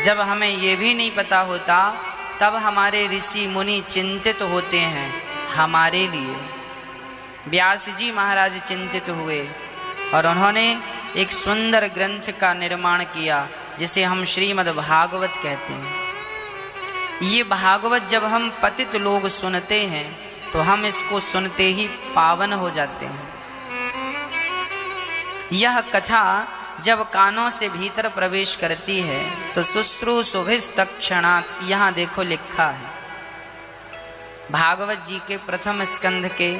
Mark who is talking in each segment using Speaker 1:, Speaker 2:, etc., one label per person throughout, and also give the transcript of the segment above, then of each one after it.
Speaker 1: जब हमें ये भी नहीं पता होता तब हमारे ऋषि मुनि चिंतित होते हैं हमारे लिए। व्यास जी महाराज चिंतित हुए और उन्होंने एक सुंदर ग्रंथ का निर्माण किया जिसे हम श्रीमद् भागवत कहते हैं। ये भागवत जब हम पतित लोग सुनते हैं तो हम इसको सुनते ही पावन हो जाते हैं। यह कथा जब कानों से भीतर प्रवेश करती है तो शुश्रूषुभिस्तत्क्षणात्, यहाँ देखो लिखा है भागवत जी के प्रथम स्कंध के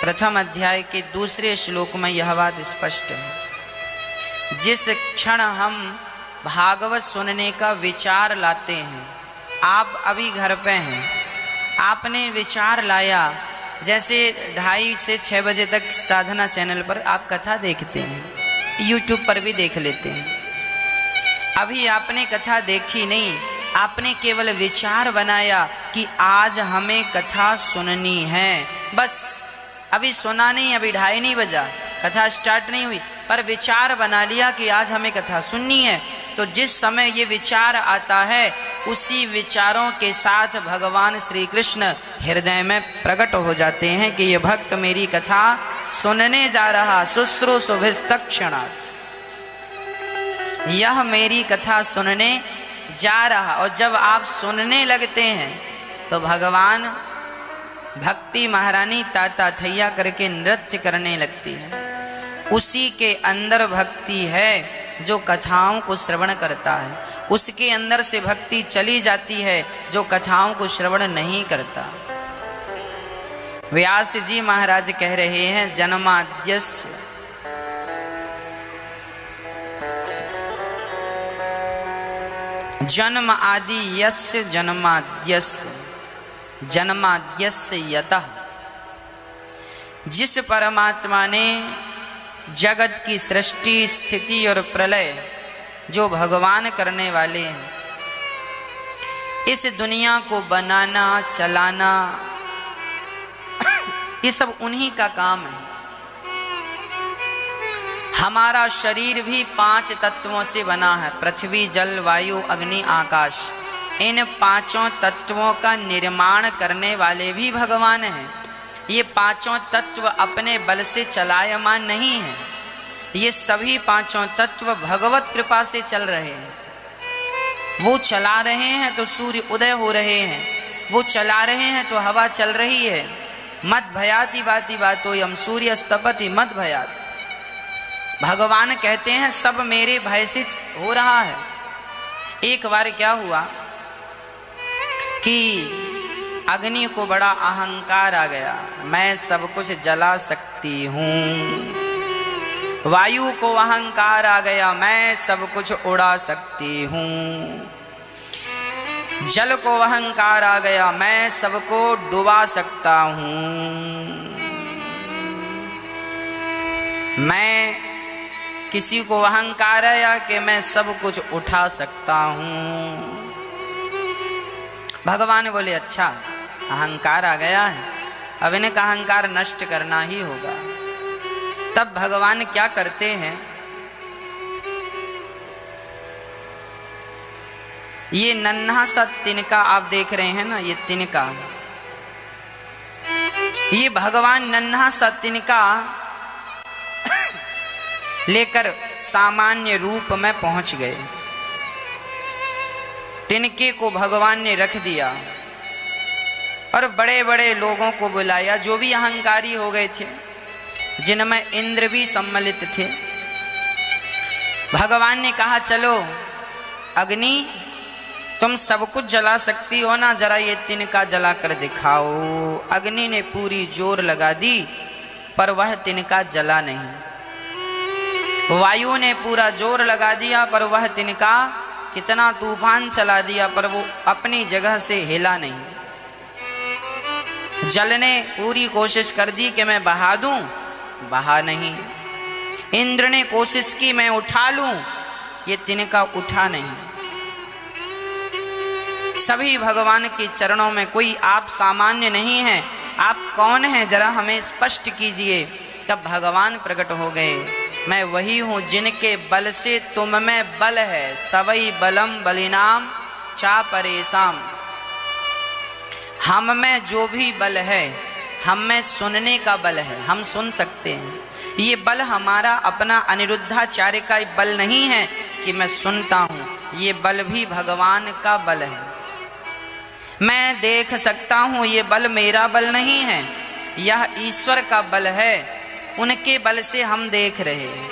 Speaker 1: प्रथम अध्याय के दूसरे श्लोक में यह बात स्पष्ट है। जिस क्षण हम भागवत सुनने का विचार लाते हैं, आप अभी घर पे हैं, आपने विचार लाया, जैसे 2:30 से 6 बजे तक साधना चैनल पर आप कथा देखते हैं, यूट्यूब पर भी देख लेते हैं। अभी आपने कथा देखी नहीं, आपने केवल विचार बनाया कि आज हमें कथा सुननी है। बस अभी सुना नहीं, अभी 2:30 नहीं बजा, कथा स्टार्ट नहीं हुई, पर विचार बना लिया कि आज हमें कथा सुननी है। तो जिस समय ये विचार आता है उसी विचारों के साथ भगवान श्री कृष्ण हृदय में प्रकट हो जाते हैं कि ये भक्त मेरी कथा सुनने जा रहा, शुश्रूषुभिस्तत्क्षणात्, यह मेरी कथा सुनने जा रहा। और जब आप सुनने लगते हैं तो भगवान भक्ति महारानी ताता थैया करके नृत्य करने लगती है। उसी के अंदर भक्ति है जो कथाओं को श्रवण करता है, उसके अंदर से भक्ति चली जाती है जो कथाओं को श्रवण नहीं करता। व्यास जी महाराज कह रहे हैं जन्माद्यस्य जन्म आदि यस्य जन्माद्यस्य जन्माद्यस्य यतः, जिस परमात्मा ने जगत की सृष्टि स्थिति और प्रलय जो भगवान करने वाले हैं, इस दुनिया को बनाना चलाना ये सब उन्हीं का काम है। हमारा शरीर भी 5 तत्वों से बना है, पृथ्वी जल वायु अग्नि आकाश। इन 5 तत्वों का निर्माण करने वाले भी भगवान हैं। ये 5 तत्व अपने बल से चलायमान नहीं है, ये सभी 5 तत्व भगवत कृपा से चल रहे हैं। वो चला रहे हैं तो सूर्य उदय हो रहे हैं, वो चला रहे हैं तो हवा चल रही है। मद भयाति वाति वातो यम सूर्यस्तपति मद भयात। भगवान कहते हैं सब मेरे भय से हो रहा है। एक बार क्या हुआ कि अग्नि को बड़ा अहंकार आ गया, मैं सब कुछ जला सकती हूँ। वायु को अहंकार आ गया, मैं सब कुछ उड़ा सकती हूँ। जल को अहंकार आ गया, मैं सबको डुबा सकता हूँ। मैं किसी को अहंकार आया कि मैं सब कुछ उठा सकता हूँ। भगवान बोले अच्छा अहंकार आ गया है, अब इन्हें अहंकार नष्ट करना ही होगा। तब भगवान क्या करते हैं, ये नन्हा सा तिनका आप देख रहे हैं ना, ये तिनका, ये भगवान नन्हा सा तिनका लेकर सामान्य रूप में पहुंच गए। तिनके को भगवान ने रख दिया और बड़े बड़े लोगों को बुलाया जो भी अहंकारी हो गए थे, जिनमें इंद्र भी सम्मिलित थे। भगवान ने कहा चलो अग्नि तुम सब कुछ जला सकती हो ना, जरा ये तिनका जला कर दिखाओ। अग्नि ने पूरी जोर लगा दी पर वह तिनका जला नहीं। वायु ने पूरा जोर लगा दिया पर वह तिनका कितना तूफान चला दिया पर वो अपनी जगह से हिला नहीं। जल ने पूरी कोशिश कर दी कि मैं बहा दूं, बहा नहीं। इंद्र ने कोशिश की मैं उठा लूं, ये तिनका उठा नहीं। सभी भगवान के चरणों में, कोई आप सामान्य नहीं हैं, आप कौन हैं जरा हमें स्पष्ट कीजिए। तब भगवान प्रकट हो गए मैं वही हूँ जिनके बल से तुम में बल है। सवई बलम बलिनाम चा परेशान। हम में जो भी बल है, हम में सुनने का बल है, हम सुन सकते हैं। ये बल हमारा अपना अनिरुद्धाचार्य का बल नहीं है कि मैं सुनता हूँ, ये बल भी भगवान का बल है। मैं देख सकता हूँ, ये बल मेरा बल नहीं है, यह ईश्वर का बल है। उनके बल से हम देख रहे हैं।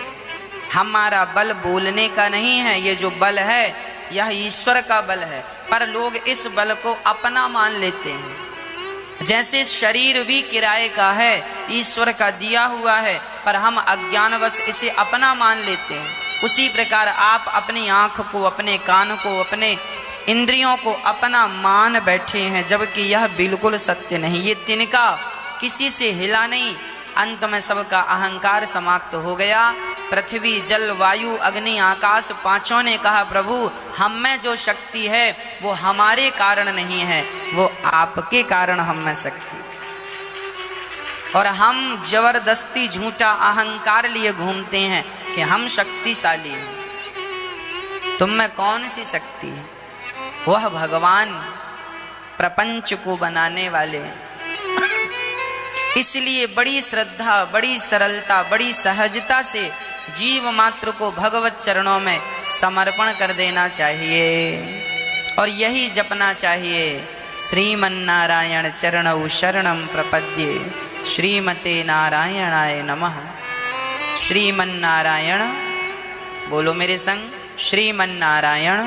Speaker 1: हमारा बल बोलने का नहीं है, ये जो बल है यह ईश्वर का बल है। पर लोग इस बल को अपना मान लेते हैं। जैसे शरीर भी किराए का है, ईश्वर का दिया हुआ है, पर हम अज्ञानवश इसे अपना मान लेते हैं। उसी प्रकार आप अपनी आँख को, अपने कान को, अपने इंद्रियों को अपना मान बैठे हैं, जबकि यह बिल्कुल सत्य नहीं। ये तिनका किसी से हिला नहीं। अंत में सबका अहंकार समाप्त हो गया। पृथ्वी जल वायु अग्नि आकाश पांचों ने कहा, प्रभु हम में जो शक्ति है वो हमारे कारण नहीं है, वो आपके कारण हम में शक्ति। और हम जबरदस्ती झूठा अहंकार लिए घूमते हैं कि हम शक्तिशाली हैं। तुम में कौन सी शक्ति है? वह भगवान प्रपंच को बनाने वाले हैं। इसलिए बड़ी श्रद्धा, बड़ी सरलता, बड़ी सहजता से जीव मात्र को भगवत चरणों में समर्पण कर देना चाहिए और यही जपना चाहिए। श्रीमन्नारायण चरणौ शरणं प्रपद्ये, श्रीमते नारायणाय नमः। श्रीमन्नारायण बोलो मेरे संग, श्रीमन्नारायण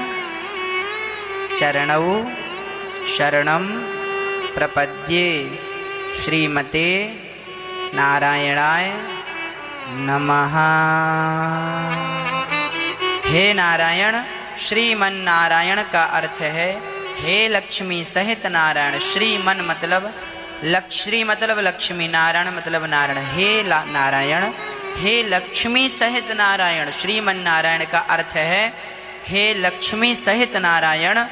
Speaker 1: चरणौ शरणं प्रपद्ये, श्रीमते नारायणाय नमः। हे नारायण, श्रीमन्नारायण का अर्थ है हे लक्ष्मी सहित नारायण। श्रीमन मतलब श्री मतलब लक्ष्मी, नारायण मतलब नारायण। हे नारायण, हे लक्ष्मी सहित नारायण। श्रीमन्नारायण का अर्थ है हे लक्ष्मी सहित नारायण।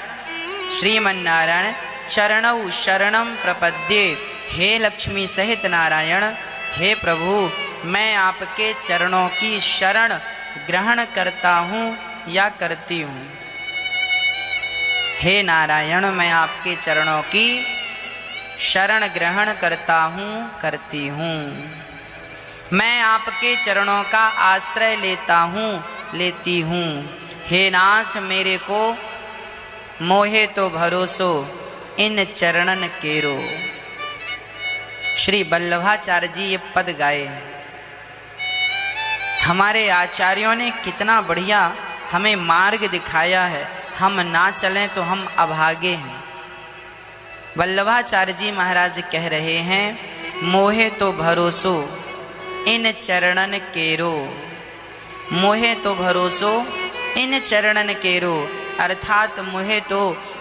Speaker 1: श्रीमन्नारायण चरणौ शरणं प्रपद्ये, हे लक्ष्मी सहित नारायण, हे प्रभु मैं आपके चरणों की शरण ग्रहण करता हूँ या करती हूँ। हे नारायण मैं आपके चरणों की शरण ग्रहण करता हूँ, करती हूँ। मैं आपके चरणों का आश्रय लेता हूँ, लेती हूँ। हे नाथ मेरे को मोहे तो भरोसो इन चरणन केरो। श्री वल्लभाचार्य जी ये पद गाए। हमारे आचार्यों ने कितना बढ़िया हमें मार्ग दिखाया है। हम ना चलें तो हम अभागे हैं। वल्लभाचार्य जी महाराज कह रहे हैं, मोहे तो भरोसो इन चरणन केरो। मोहे तो भरोसो इन चरणन केरो, अर्थात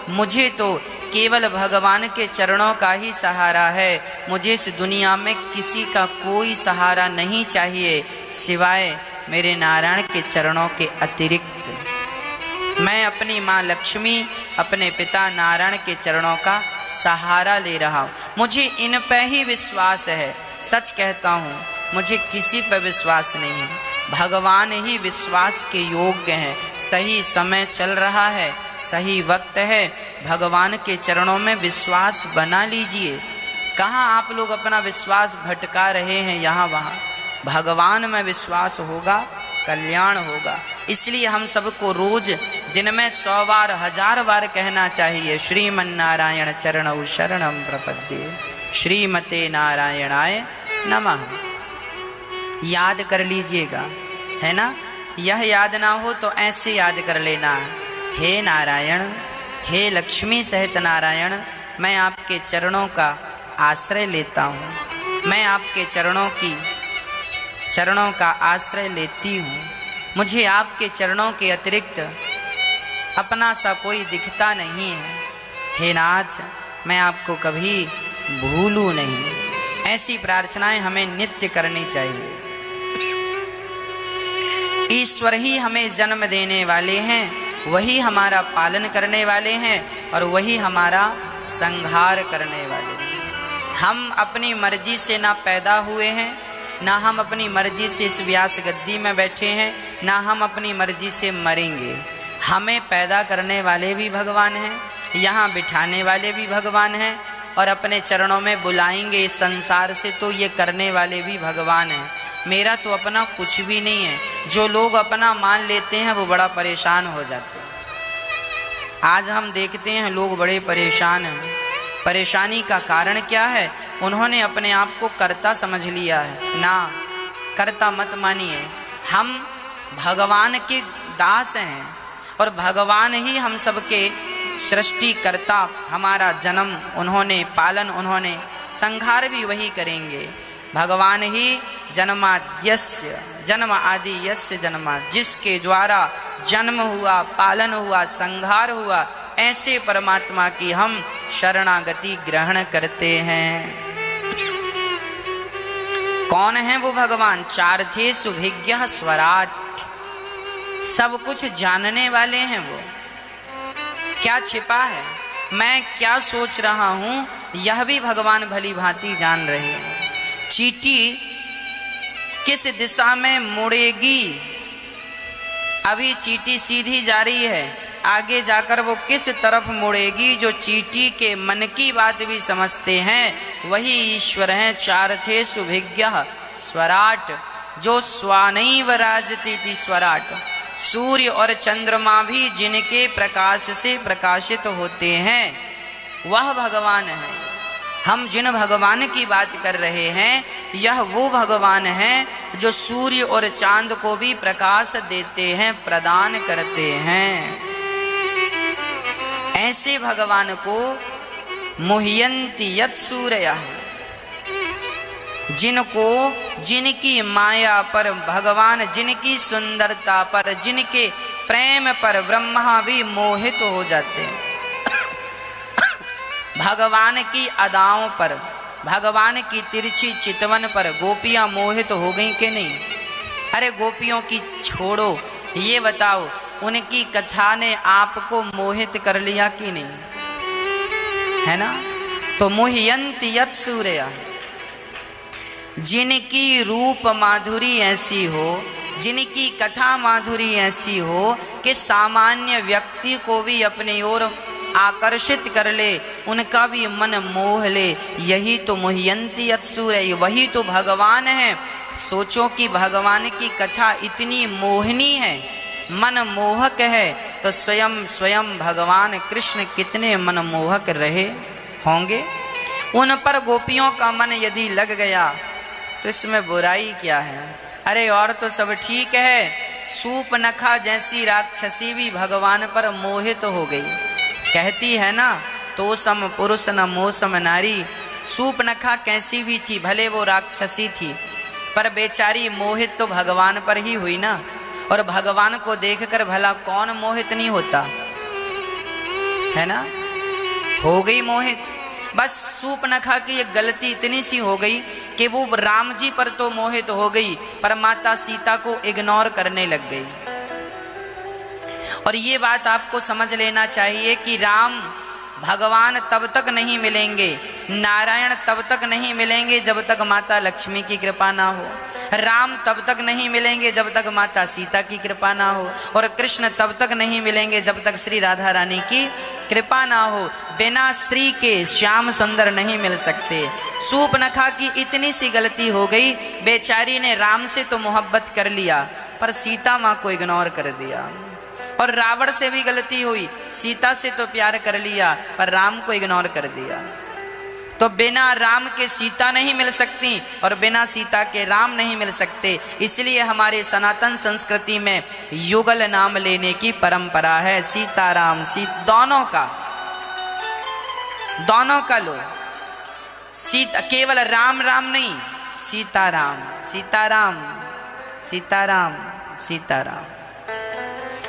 Speaker 1: मुझे तो केवल भगवान के चरणों का ही सहारा है। मुझे इस दुनिया में किसी का कोई सहारा नहीं चाहिए सिवाय मेरे नारायण के चरणों के अतिरिक्त। मैं अपनी माँ लक्ष्मी, अपने पिता नारायण के चरणों का सहारा ले रहा हूँ। मुझे इन पर ही विश्वास है। सच कहता हूँ, मुझे किसी पर विश्वास नहीं है। भगवान ही विश्वास के योग्य हैं। सही समय चल रहा है, सही वक्त है। भगवान के चरणों में विश्वास बना लीजिए। कहाँ आप लोग अपना विश्वास भटका रहे हैं यहाँ वहाँ। भगवान में विश्वास होगा, कल्याण होगा। इसलिए हम सबको रोज दिन में 100 बार 1000 बार कहना चाहिए, श्रीमन्नारायण चरणौ शरणं प्रपद्ये, श्रीमते नारायणाय नमः। याद कर लीजिएगा, है ना। यह याद ना हो तो ऐसे याद कर लेना, हे नारायण, हे लक्ष्मी सहित नारायण, मैं आपके चरणों का आश्रय लेता हूँ। मैं आपके चरणों का आश्रय लेती हूँ। मुझे आपके चरणों के अतिरिक्त अपना सा कोई दिखता नहीं है। हे नाथ, मैं आपको कभी भूलूं नहीं। ऐसी प्रार्थनाएं हमें नित्य करनी चाहिए। ईश्वर ही हमें जन्म देने वाले हैं, वही हमारा पालन करने वाले हैं और वही हमारा संहार करने वाले हैं। हम अपनी मर्जी से ना पैदा हुए हैं, ना हम अपनी मर्जी से इस व्यास गद्दी में बैठे हैं, ना हम अपनी मर्जी से मरेंगे। हमें पैदा करने वाले भी भगवान हैं, यहाँ बिठाने वाले भी भगवान हैं, और अपने चरणों में बुलाएंगे इस संसार से तो ये करने वाले भी भगवान हैं। मेरा तो अपना कुछ भी नहीं है। जो लोग अपना मान लेते हैं वो बड़ा परेशान हो जाते हैं। आज हम देखते हैं लोग बड़े परेशान हैं। परेशानी का कारण क्या है? उन्होंने अपने आप को कर्ता समझ लिया है। ना, कर्ता मत मानिए। हम भगवान के दास हैं और भगवान ही हम सबके सृष्टि कर्ता। हमारा जन्म उन्होंने, पालन उन्होंने, संहार भी वही करेंगे। भगवान ही जन्माद्यस्य जन्म आदि यस्य जन्मा, जिसके द्वारा जन्म हुआ, पालन हुआ, संहार हुआ, ऐसे परमात्मा की हम शरणागति ग्रहण करते हैं। कौन है वो भगवान? चार्थे सुभिज्ञ स्वराट, सब कुछ जानने वाले हैं वो। क्या छिपा है, मैं क्या सोच रहा हूं, यह भी भगवान भली भांति जान रहे हैं। चींटी किस दिशा में मुड़ेगी, अभी चींटी सीधी जा रही है, आगे जाकर वो किस तरफ मुड़ेगी, जो चींटी के मन की बात भी समझते हैं वही ईश्वर हैं। चार्थे सुभिज्ञ स्वराट, जो स्वानैव राजतीति स्वराट, सूर्य और चंद्रमा भी जिनके प्रकाश से प्रकाशित होते हैं वह भगवान है। हम जिन भगवान की बात कर रहे हैं यह वो भगवान हैं जो सूर्य और चांद को भी प्रकाश देते हैं, प्रदान करते हैं। ऐसे भगवान को मुह्यन्ति यत् सूरयः, जिनको, जिनकी माया पर भगवान, जिनकी सुंदरता पर, जिनके प्रेम पर ब्रह्मा भी मोहित हो जाते हैं। भगवान की अदाओं पर, भगवान की तिरछी चितवन पर गोपियां मोहित हो गई कि नहीं? अरे गोपियों की छोड़ो, ये बताओ उनकी कथा ने आपको मोहित कर लिया कि नहीं? है ना? तो मुह्यन्ति यत् सूरयः, जिनकी रूप माधुरी ऐसी हो, जिनकी कथा माधुरी ऐसी हो कि सामान्य व्यक्ति को भी अपनी ओर आकर्षित कर ले, उनका भी मन मोह ले, यही तो मुह्यन्ति यत् सूरयः, वही तो भगवान है। सोचो कि भगवान की कथा इतनी मोहनी है, मन मोहक है, तो स्वयं स्वयं भगवान कृष्ण कितने मनमोहक रहे होंगे। उन पर गोपियों का मन यदि लग गया तो इसमें बुराई क्या है? अरे और तो सब ठीक है, सूपनखा जैसी राक्षसी भी भगवान पर मोहित हो गई। कहती है ना, तो सम पुरुष न मोसम नारी। सूपनखा कैसी भी थी, भले वो राक्षसी थी, पर बेचारी मोहित तो भगवान पर ही हुई ना। और भगवान को देखकर भला कौन मोहित नहीं होता, है ना? हो गई मोहित। बस सूपनखा की एक गलती इतनी सी हो गई कि वो राम जी पर तो मोहित हो गई, पर माता सीता को इग्नोर करने लग गई। और ये बात आपको समझ लेना चाहिए कि राम भगवान तब तक नहीं मिलेंगे, नारायण तब तक नहीं मिलेंगे जब तक माता लक्ष्मी की कृपा ना हो। राम तब तक नहीं मिलेंगे जब तक माता सीता की कृपा ना हो, और कृष्ण तब तक नहीं मिलेंगे जब तक श्री राधा रानी की कृपा ना हो। बिना श्री के श्याम सुंदर नहीं मिल सकते। सूपनखा की इतनी सी गलती हो गई, बेचारी ने राम से तो मोहब्बत कर लिया पर सीता माँ को इग्नोर कर दिया। और रावण से भी गलती हुई, सीता से तो प्यार कर लिया पर राम को इग्नोर कर दिया। तो बिना राम के सीता नहीं मिल सकती और बिना सीता के राम नहीं मिल सकते। इसलिए हमारे सनातन संस्कृति में युगल नाम लेने की परंपरा है। सीताराम, दोनों का लो। सीता केवल राम राम नहीं, सीताराम सीताराम सीताराम सीताराम।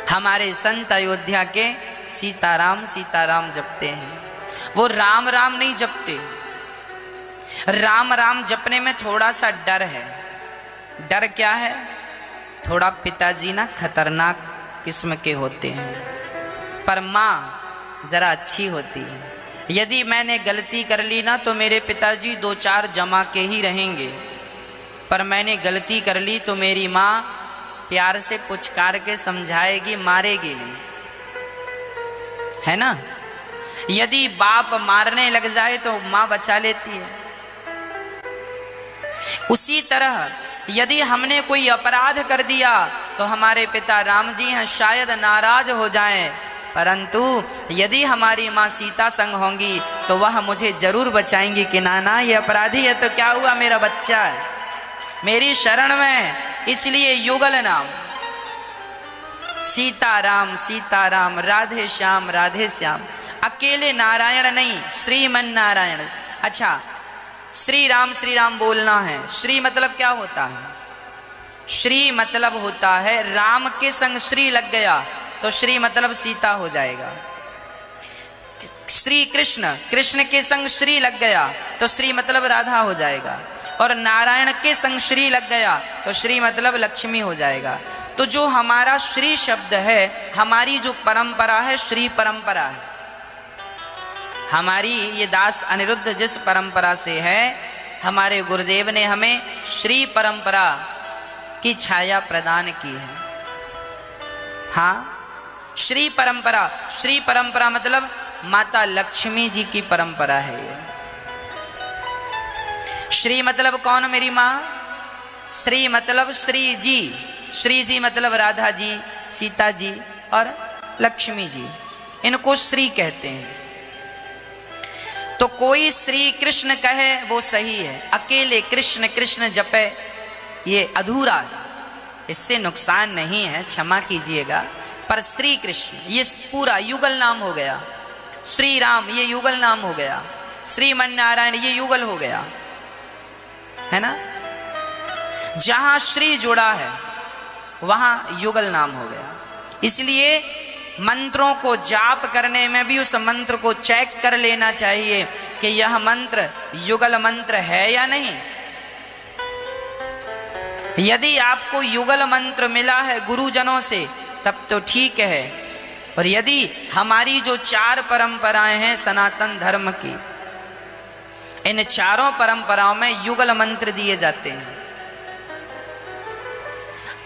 Speaker 1: हमारे संत अयोध्या के सीताराम सीताराम जपते हैं, वो राम राम नहीं जपते। राम राम जपने में थोड़ा सा डर है। डर क्या है? थोड़ा पिताजी ना खतरनाक किस्म के होते हैं, पर माँ जरा अच्छी होती है। यदि मैंने गलती कर ली ना तो मेरे पिताजी 2-4 जमा के ही रहेंगे, पर मैंने गलती कर ली तो मेरी माँ प्यार से पुचकार के समझाएगी, मारेगी नहीं, है ना। यदि बाप मारने लग जाए तो माँ बचा लेती है। उसी तरह यदि हमने कोई अपराध कर दिया तो हमारे पिता राम जी हैं, शायद नाराज हो जाएं, परंतु यदि हमारी माँ सीता संग होंगी तो वह मुझे जरूर बचाएंगी कि ना ये अपराधी है तो क्या हुआ, मेरा बच्चा है, मेरी शरण में। इसलिए युगल नाम सीताराम सीताराम, राधे श्याम राधे श्याम। अकेले नारायण नहीं, श्रीमन नारायण। अच्छा, श्री राम बोलना है। श्री मतलब क्या होता है? श्री मतलब होता है राम के संग श्री लग गया तो श्री मतलब सीता हो जाएगा। श्री कृष्ण, कृष्ण के संग श्री लग गया तो श्री मतलब राधा हो जाएगा। और नारायण के संग श्री लग गया तो श्री मतलब लक्ष्मी हो जाएगा। तो जो हमारा श्री शब्द है, हमारी जो परंपरा है श्री परंपरा है। हमारी ये दास अनिरुद्ध जिस परंपरा से है, हमारे गुरुदेव ने हमें श्री परंपरा की छाया प्रदान की है। हाँ, श्री परंपरा मतलब माता लक्ष्मी जी की परंपरा है ये। श्री मतलब कौन? मेरी माँ। श्री मतलब श्री जी मतलब राधा जी, सीता जी और लक्ष्मी जी, इनको श्री कहते हैं। तो कोई श्री कृष्ण कहे वो सही है, अकेले कृष्ण कृष्ण जपे ये अधूरा है, इससे नुकसान नहीं है, क्षमा कीजिएगा। पर श्री कृष्ण ये पूरा युगल नाम हो गया। श्री राम ये युगल नाम हो गया। श्रीमन नारायण ये युगल हो गया, है ना। जहां श्री जुड़ा है वहां युगल नाम हो गया। इसलिए मंत्रों को जाप करने में भी उस मंत्र को चेक कर लेना चाहिए कि यह मंत्र युगल मंत्र है या नहीं। यदि आपको युगल मंत्र मिला है गुरुजनों से तब तो ठीक है, और यदि हमारी जो 4 परंपराएं हैं सनातन धर्म की, इन चारों परंपराओं में युगल मंत्र दिए जाते हैं।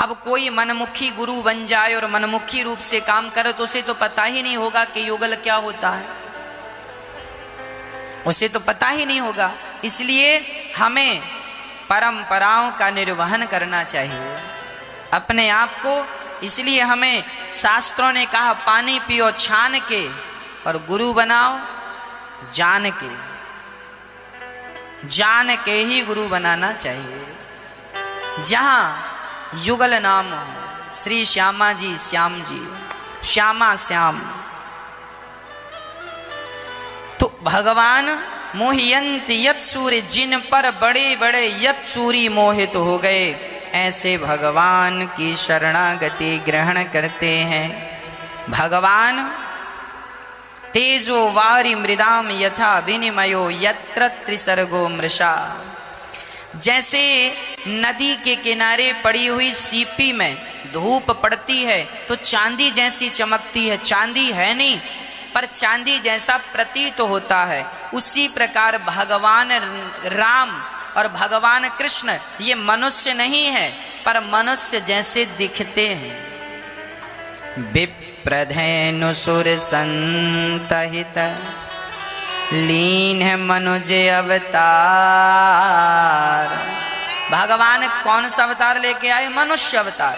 Speaker 1: अब कोई मनमुखी गुरु बन जाए और मनमुखी रूप से काम करे तो उसे तो पता ही नहीं होगा कि युगल क्या होता है, उसे तो पता ही नहीं होगा। इसलिए हमें परंपराओं का निर्वहन करना चाहिए अपने आप को। इसलिए हमें शास्त्रों ने कहा पानी पियो छान के और गुरु बनाओ जान के। जान के ही गुरु बनाना चाहिए। जहां युगल नाम हो, श्री श्यामा जी श्याम जी, श्यामा श्याम, तो भगवान मोहियंत यत सूर्य, जिन पर बड़े बड़े यत सूरी मोहित हो गए, ऐसे भगवान की शरणागति ग्रहण करते हैं। भगवान तेजो वारी मृदाम यथा विनिमयो यत्र त्रिसर्गो मृषा। जैसे नदी के किनारे पड़ी हुई सीपी में धूप पड़ती है तो चांदी जैसी चमकती है, चांदी है नहीं पर चांदी जैसा प्रतीत होता है, उसी प्रकार भगवान राम और भगवान कृष्ण ये मनुष्य नहीं है पर मनुष्य जैसे दिखते हैं। विप्रधेनु सुर संतहित लीन है मनुज अवतार। भगवान कौन सा अवतार लेके आए? मनुष्य अवतार।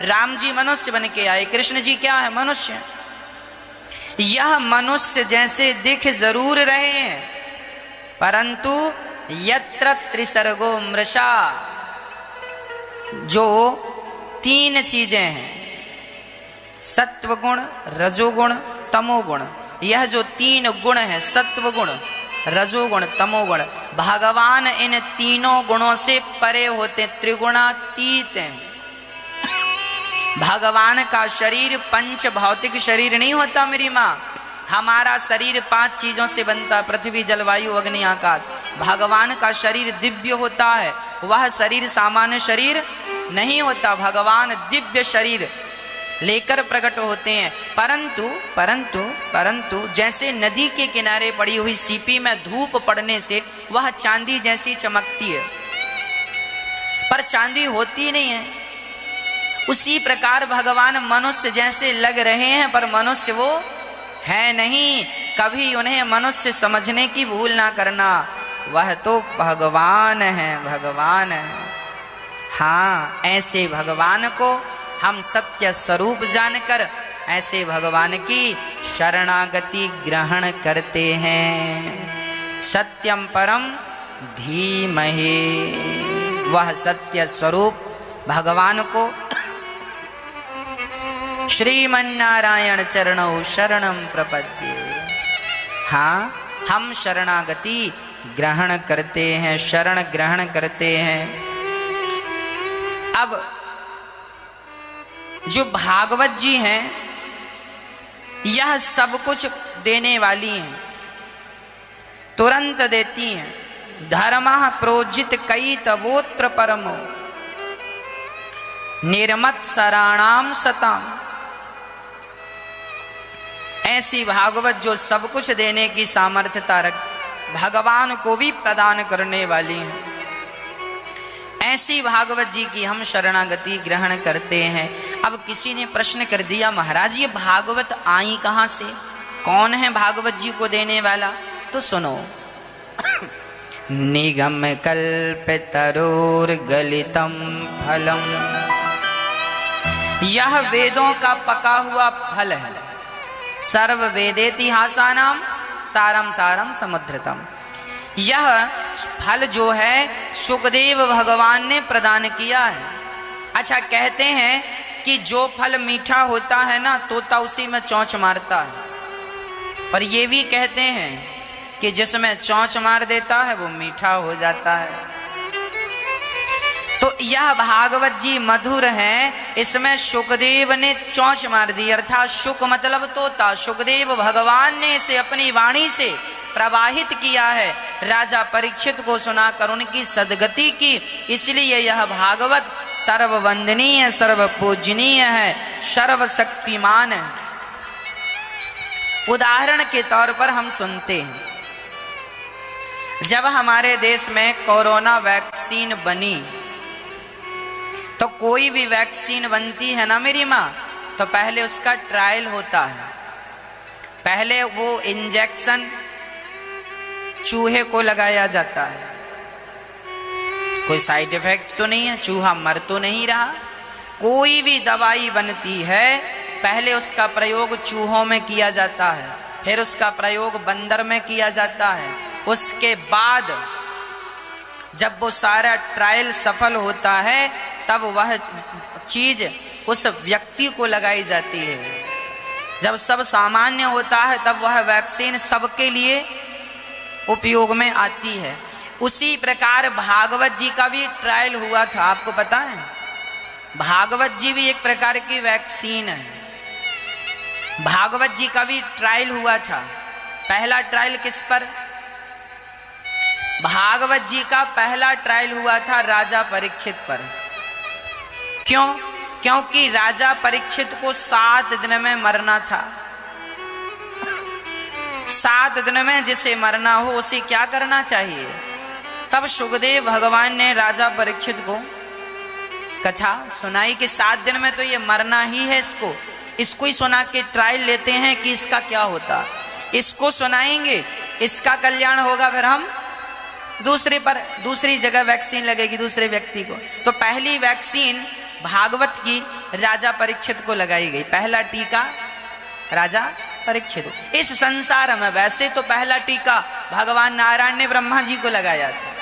Speaker 1: राम जी मनुष्य बन के आए, कृष्ण जी क्या है? मनुष्य। यह मनुष्य जैसे दिख जरूर रहे हैं परंतु यत्र त्रिसर्गो मृषा, जो 3 चीजें हैं, सत्वगुण, रजोगुण, तमोगुण, यह जो 3 गुण है, सत्वगुण, रजोगुण, तमोगुण, भगवान इन तीनों गुणों से परे होते, त्रिगुणातीत हैं। भगवान का शरीर पंच भौतिक शरीर नहीं होता मेरी माँ। हमारा शरीर 5 चीजों से बनता, पृथ्वी जल वायु अग्नि आकाश। भगवान का शरीर दिव्य होता है, वह शरीर सामान्य शरीर नहीं होता। भगवान दिव्य शरीर लेकर प्रकट होते हैं। परंतु परंतु परंतु जैसे नदी के किनारे पड़ी हुई सीपी में धूप पड़ने से वह चांदी जैसी चमकती है, पर चांदी होती नहीं है। उसी प्रकार भगवान मनुष्य जैसे लग रहे हैं पर मनुष्य वो है नहीं। कभी उन्हें मनुष्य समझने की भूल ना करना, वह तो भगवान है, भगवान है। हाँ, ऐसे भगवान को हम सत्य स्वरूप जानकर ऐसे भगवान की शरणागति ग्रहण करते हैं। सत्यम परम धीमहि, वह सत्य स्वरूप भगवान को श्रीमन्नारायण चरणौ शरणम प्रपद्ये। हाँ, हम शरणागति ग्रहण करते हैं, शरण ग्रहण करते हैं। अब जो भागवत जी हैं यह सब कुछ देने वाली हैं, तुरंत देती हैं। धर्मः प्रोजित कई तवोत्र परमो निर्मत सराणाम सताम। ऐसी भागवत जो सब कुछ देने की सामर्थ्यता रख, भगवान को भी प्रदान करने वाली हैं, ऐसी भागवत जी की हम शरणागति ग्रहण करते हैं। अब किसी ने प्रश्न कर दिया, महाराज ये भागवत आई कहाँ से, कौन है भागवत जी को देने वाला? तो सुनो। निगम कल्पतरोर गलितम फलम, यह वेदों का पका हुआ फल है। सर्व वेदेतिहासानाम सारम सारम समुद्रतम, यह फल जो है सुखदेव भगवान ने प्रदान किया है। अच्छा, कहते हैं कि जो फल मीठा होता है ना, तोता उसी में चोंच मारता है। पर ये भी कहते हैं कि जिसमें चोंच मार देता है वो मीठा हो जाता है। तो यह भागवत जी मधुर है, इसमें सुखदेव ने चोंच मार दी, अर्थात शुक मतलब तोता। सुखदेव भगवान ने इसे अपनी वाणी से प्रवाहित किया है, राजा परीक्षित को सुनाकर उनकी सदगति की। इसलिए यह भागवत सर्ववंदनीय, सर्वपूजनीय है, सर्वशक्तिमान है। उदाहरण के तौर पर हम सुनते हैं, जब हमारे देश में कोरोना वैक्सीन बनी, तो कोई भी वैक्सीन बनती है ना मेरी माँ, तो पहले उसका ट्रायल होता है। पहले वो इंजेक्शन चूहे को लगाया जाता है, कोई साइड इफेक्ट तो नहीं है, चूहा मर तो नहीं रहा। कोई भी दवाई बनती है पहले उसका प्रयोग चूहों में किया जाता है, फिर उसका प्रयोग बंदर में किया जाता है। उसके बाद जब वो सारा ट्रायल सफल होता है तब वह चीज उस व्यक्ति को लगाई जाती है। जब सब सामान्य होता है तब वह वैक्सीन सबके लिए उपयोग में आती है। उसी प्रकार भागवत जी का भी ट्रायल हुआ था, आपको पता है? भागवत जी भी एक प्रकार की वैक्सीन है। भागवत जी का भी ट्रायल हुआ था। पहला ट्रायल किस पर? भागवत जी का पहला ट्रायल हुआ था राजा परीक्षित पर। क्यों? क्योंकि राजा परीक्षित को 7 दिन में मरना था। 7 दिन में जिसे मरना हो उसे क्या करना चाहिए? तब सुखदेव भगवान ने राजा परीक्षित को कथा सुनाई कि 7 दिन में तो ये मरना ही है, इसको ही सुना के ट्रायल लेते हैं कि इसका क्या होता। इसको सुनाएंगे, इसका कल्याण होगा, फिर हम दूसरी जगह वैक्सीन लगेगी दूसरे व्यक्ति को। तो पहली वैक्सीन भागवत की राजा परीक्षित को लगाई गई, पहला टीका राजा परीक्षित। इस संसार में वैसे तो पहला टीका भगवान नारायण ने ब्रह्मा जी को लगाया था,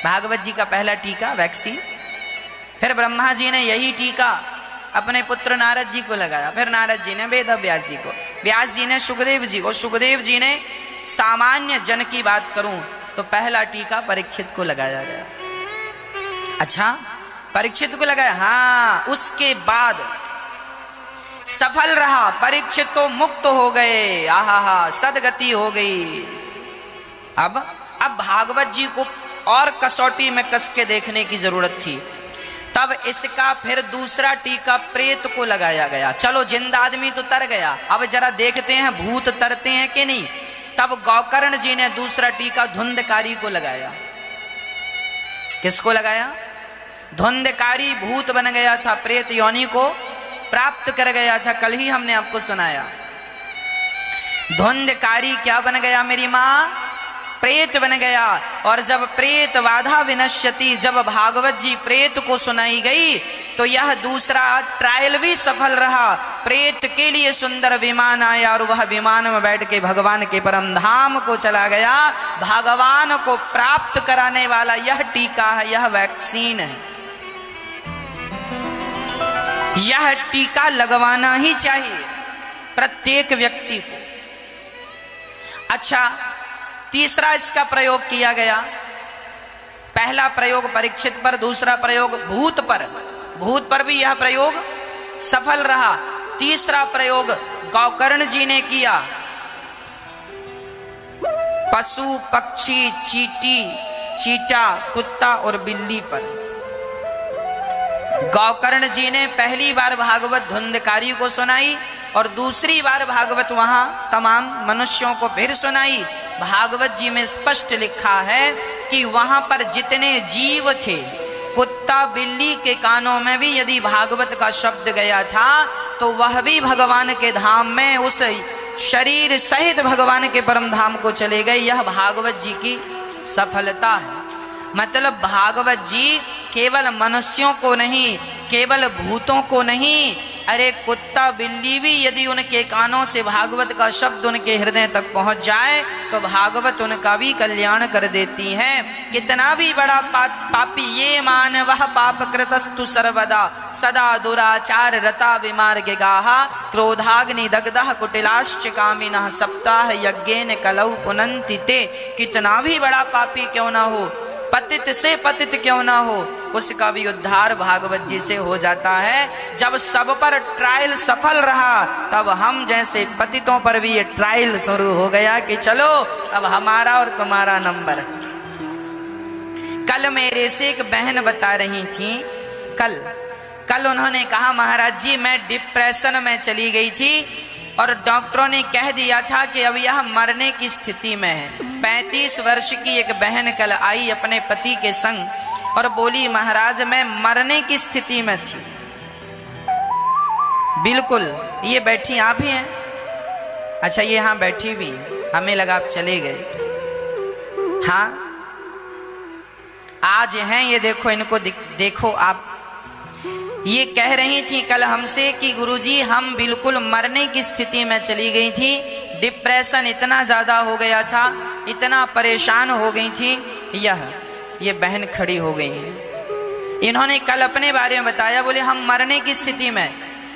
Speaker 1: भागवत जी का पहला टीका वैक्सीन। फिर ब्रह्मा जी ने यही टीका अपने पुत्र नारद जी को लगाया, फिर नारद जी ने वेद व्यास जी को, व्यास जी ने सुखदेव जी को, सुखदेव जी ने सामान्य जन की बात करूं तो पहला टीका परीक्षित को लगाया गया। अच्छा, परीक्षित को लगाया, हाँ। उसके बाद सफल रहा, परीक्षित तो मुक्त हो गए, आहा सदगति हो गई। अब भागवत जी को और कसौटी में कस के देखने की जरूरत थी। तब इसका फिर दूसरा टीका प्रेत को लगाया गया। चलो जिंदा आदमी तो तर गया, अब जरा देखते हैं भूत तरते हैं कि नहीं। तब गौकर्ण जी ने दूसरा टीका धुंधकारी को लगाया। किसको लगाया? धुंधकारी भूत बन गया था, प्रेत योनि को प्राप्त कर गया था। कल ही हमने आपको सुनाया। धुंधकारी क्या बन गया मेरी माँ? प्रेत बन गया। और जब प्रेत बाधा विनश्यति, जब भागवत जी प्रेत को सुनाई गई तो यह दूसरा ट्रायल भी सफल रहा। प्रेत के लिए सुंदर विमान आया और वह विमान में बैठ के भगवान के परम धाम को चला गया। भगवान को प्राप्त कराने वाला यह टीका है, यह वैक्सीन है। यह टीका लगवाना ही चाहिए प्रत्येक व्यक्ति को। अच्छा, तीसरा इसका प्रयोग किया गया। पहला प्रयोग परीक्षित पर, दूसरा प्रयोग भूत पर। भूत पर भी यह प्रयोग सफल रहा। तीसरा प्रयोग गौकर्ण जी ने किया। पशु, पक्षी, चींटी, चींटा, कुत्ता और बिल्ली पर। गौकर्ण जी ने पहली बार भागवत धुंधकारी को सुनाई और दूसरी बार भागवत वहां तमाम मनुष्यों को फिर सुनाई। भागवत जी में स्पष्ट लिखा है कि वहां पर जितने जीव थे, कुत्ता बिल्ली के कानों में भी यदि भागवत का शब्द गया था तो वह भी भगवान के धाम में उस शरीर सहित भगवान के परम धाम को चले गए। यह भागवत जी की सफलता है। मतलब भागवत जी केवल मनुष्यों को नहीं, केवल भूतों को नहीं, अरे कुत्ता बिल्ली भी यदि उनके कानों से भागवत का शब्द उनके हृदय तक पहुंच जाए तो भागवत उनका भी कल्याण कर देती है। कितना भी बड़ा पापी ये मानव पाप कृतस्तु सर्वदा सदा दुराचार रता विमार्ग गाहा क्रोधाग्नि दग्धः कुटिलाश्च कामिनः सप्ताह यज्ञेन कलौ पुनन्ति ते। कितना भी बड़ा पापी क्यों ना हो, पतित से पतित क्यों ना हो, उसका भी उद्धार भागवत जी से हो जाता है। जब सब पर ट्रायल सफल रहा तब हम जैसे पतितों पर भी ये ट्रायल शुरू हो गया कि चलो अब हमारा और तुम्हारा नंबर। कल मेरे से एक बहन बता रही थी, कल उन्होंने कहा महाराज जी मैं डिप्रेशन में चली गई थी और डॉक्टरों ने कह दिया था कि अब यह मरने की स्थिति में है। 35 वर्ष की एक बहन कल आई अपने पति के संग और बोली महाराज मैं मरने की स्थिति में थी। बिल्कुल, ये बैठी आप ही हैं? अच्छा, ये हाँ बैठी भी, हमें लगा आप चले गए। हाँ आज हैं ये, देखो इनको देखो आप। ये कह रही थी कल हमसे कि गुरुजी हम बिल्कुल मरने की स्थिति में चली गई थी। डिप्रेशन इतना ज़्यादा हो गया था, इतना परेशान हो गई थी। ये बहन खड़ी हो गई है। इन्होंने कल अपने बारे में बताया, बोले हम मरने की स्थिति में।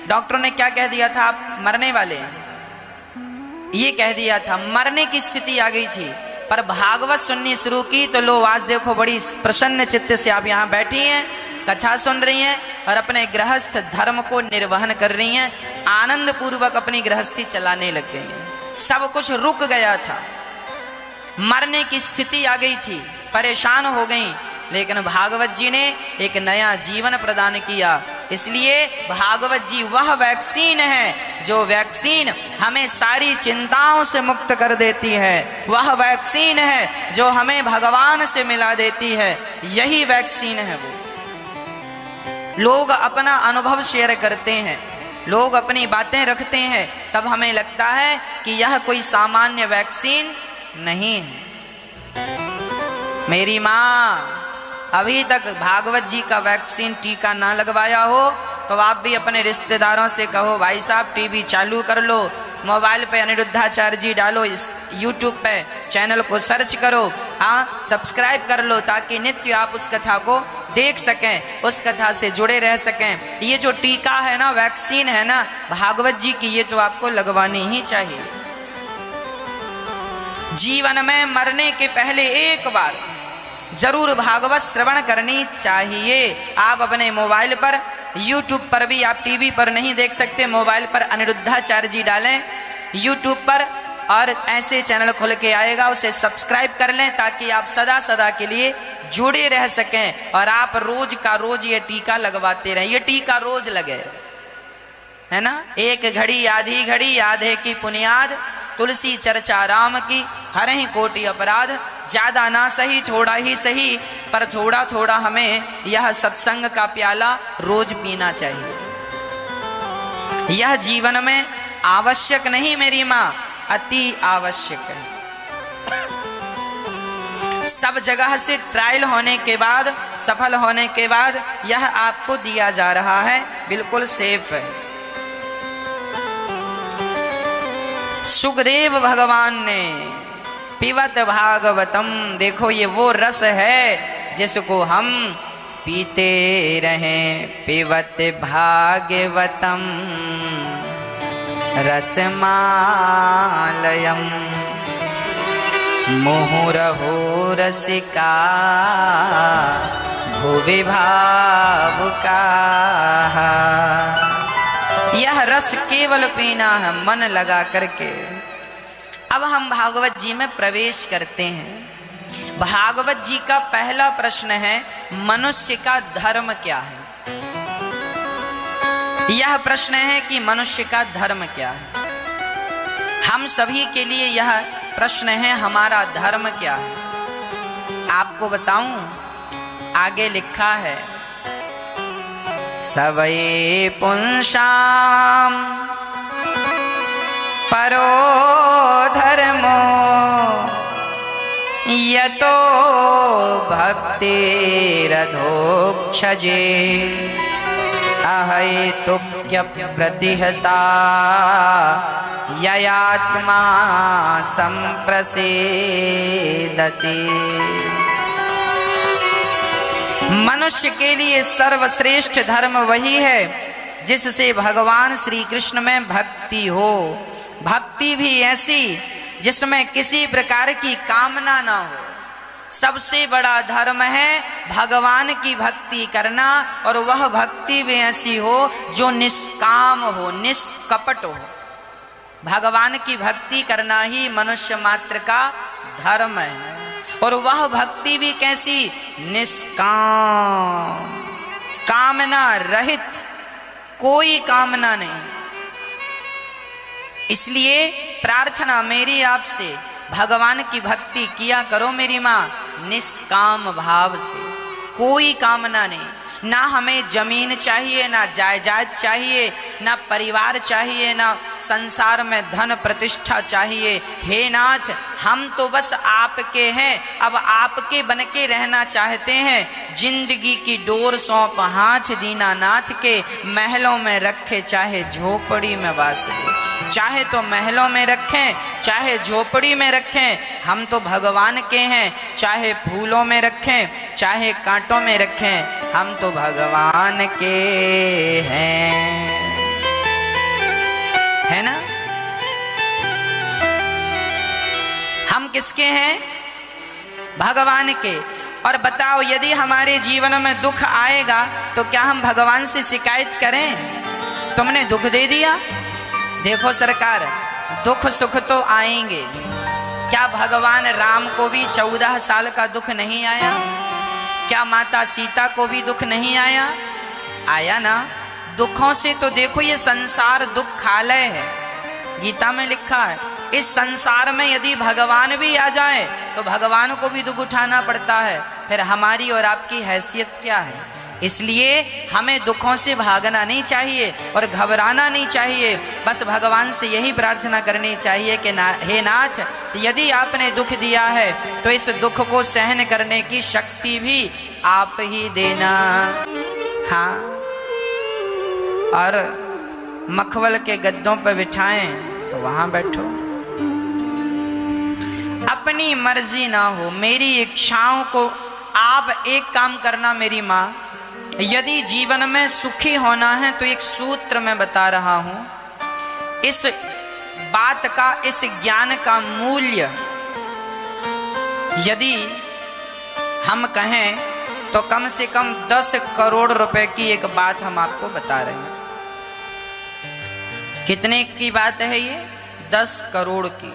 Speaker 1: डॉक्टर ने क्या कह दिया था? आप मरने वाले हैं, ये कह दिया था। मरने की स्थिति आ गई थी, पर भागवत सुननी शुरू की तो लो आज देखो बड़ी प्रसन्न चित्त से आप यहाँ बैठी हैं, कथा सुन रही हैं और अपने गृहस्थ धर्म को निर्वहन कर रही हैं, आनंद पूर्वक अपनी गृहस्थी चलाने लग गई हैं। सब कुछ रुक गया था, मरने की स्थिति आ गई थी, परेशान हो गई, लेकिन भागवत जी ने एक नया जीवन प्रदान किया। इसलिए भागवत जी वह वैक्सीन है जो वैक्सीन हमें सारी चिंताओं से मुक्त कर देती है। वह वैक्सीन है जो हमें भगवान से मिला देती है। यही वैक्सीन है वो। लोग अपना अनुभव शेयर करते हैं, लोग अपनी बातें रखते हैं, तब हमें लगता है कि यह कोई सामान्य वैक्सीन नहीं है। मेरी माँ अभी तक भागवत जी का वैक्सीन टीका ना लगवाया हो तो आप भी अपने रिश्तेदारों से कहो भाई साहब टीवी चालू कर लो, मोबाइल पे अनिरुद्धाचार्य जी डालो, यूट्यूब पे चैनल को सर्च करो, हाँ सब्सक्राइब कर लो, ताकि नित्य आप उस कथा को देख सकें, उस कथा से जुड़े रह सकें। ये जो टीका है ना, वैक्सीन है ना भागवत जी की, ये तो आपको लगवानी ही चाहिए। जीवन में मरने के पहले एक बार जरूर भागवत श्रवण करनी चाहिए। आप अपने मोबाइल पर, यूट्यूब पर भी, आप टीवी पर नहीं देख सकते, मोबाइल पर अनिरुद्धाचार्य जी डालें यूट्यूब पर और ऐसे चैनल खुल के आएगा, उसे सब्सक्राइब कर लें ताकि आप सदा सदा के लिए जुड़े रह सकें और आप रोज का रोज ये टीका लगवाते रहें। ये टीका रोज लगे, है ना। एक घड़ी आधी घड़ी आधे की पुनियाद, तुलसी चर्चा राम की हरहि कोटि अपराध, ज़्यादा ना सही, थोड़ा ही सही, पर थोड़ा थोड़ा हमें यह सत्संग का प्याला रोज पीना चाहिए। यह जीवन में आवश्यक नहीं मेरी माँ, अति आवश्यक है। सब जगह से ट्रायल होने के बाद, सफल होने के बाद यह आपको दिया जा रहा है, बिल्कुल सेफ है। सुखदेव भगवान ने पिबत भागवतम, देखो ये वो रस है जिसको हम पीते रहें। पिबत भागवतम रसमालयम मुहुरहो रसिका भुवि भावुका। यह रस केवल पीना है मन लगा करके। अब हम भागवत जी में प्रवेश करते हैं। भागवत जी का पहला प्रश्न है, मनुष्य का धर्म क्या है? यह प्रश्न है कि मनुष्य का धर्म क्या है। हम सभी के लिए यह प्रश्न है, हमारा धर्म क्या है? आपको बताऊं, आगे लिखा है, सवये पुंसाम परो धर्मो यतो भक्तिरधोक्षजे अहेतुक्य प्रतिहता ययात्मा संप्रसेदति। मनुष्य के लिए सर्वश्रेष्ठ धर्म वही है जिससे भगवान श्री कृष्ण में भक्ति हो। भक्ति भी ऐसी जिसमें किसी प्रकार की कामना ना हो। सबसे बड़ा धर्म है भगवान की भक्ति करना, और वह भक्ति भी ऐसी हो जो निष्काम हो, निष्कपट हो। भगवान की भक्ति करना ही मनुष्य मात्र का धर्म है। और वह भक्ति भी कैसी? निष्काम, कामना रहित, कोई कामना नहीं। इसलिए प्रार्थना मेरी आपसे, भगवान की भक्ति किया करो मेरी माँ निष्काम भाव से, कोई कामना नहीं। ना हमें जमीन चाहिए, ना जायदाद चाहिए, ना परिवार चाहिए, ना संसार में धन प्रतिष्ठा चाहिए। हे नाथ, हम तो बस आपके हैं, अब आपके बन के रहना चाहते हैं। जिंदगी की डोर सौंप हाथ दीना नाथ के, महलों में रखे चाहे झोपड़ी में वास दे। चाहे तो महलों में रखें, चाहे झोपड़ी में रखें, हम तो भगवान के हैं। चाहे फूलों में रखें, चाहे कांटों में रखें, हम तो भगवान के हैं, है ना? हम किसके हैं? भगवान के। और बताओ, यदि हमारे जीवन में दुख आएगा तो क्या हम भगवान से शिकायत करें, तुमने दुख दे दिया? देखो सरकार, दुख सुख तो आएंगे। क्या भगवान राम को भी 14 साल का दुख नहीं आया? क्या माता सीता को भी दुख नहीं आया? आया ना। दुखों से तो देखो, ये संसार दुखालय है। गीता में लिखा है, इस संसार में यदि भगवान भी आ जाए तो भगवान को भी दुख उठाना पड़ता है। फिर हमारी और आपकी हैसियत क्या है? इसलिए हमें दुखों से भागना नहीं चाहिए और घबराना नहीं चाहिए। बस भगवान से यही प्रार्थना करनी चाहिए कि हे नाथ, यदि आपने दुख दिया है तो इस दुख को सहन करने की शक्ति भी आप ही देना। हाँ, और मखमल के गद्दों पर बिठाएं तो वहां बैठो। अपनी मर्जी ना हो, मेरी इच्छाओं को आप एक काम करना मेरी माँ। यदि जीवन में सुखी होना है तो एक सूत्र मैं बता रहा हूं, इस बात का, इस ज्ञान का मूल्य यदि हम कहें तो कम से कम 10 करोड़ रुपए की एक बात हम आपको बता रहे हैं। कितने की बात है ये? 10 करोड़ की।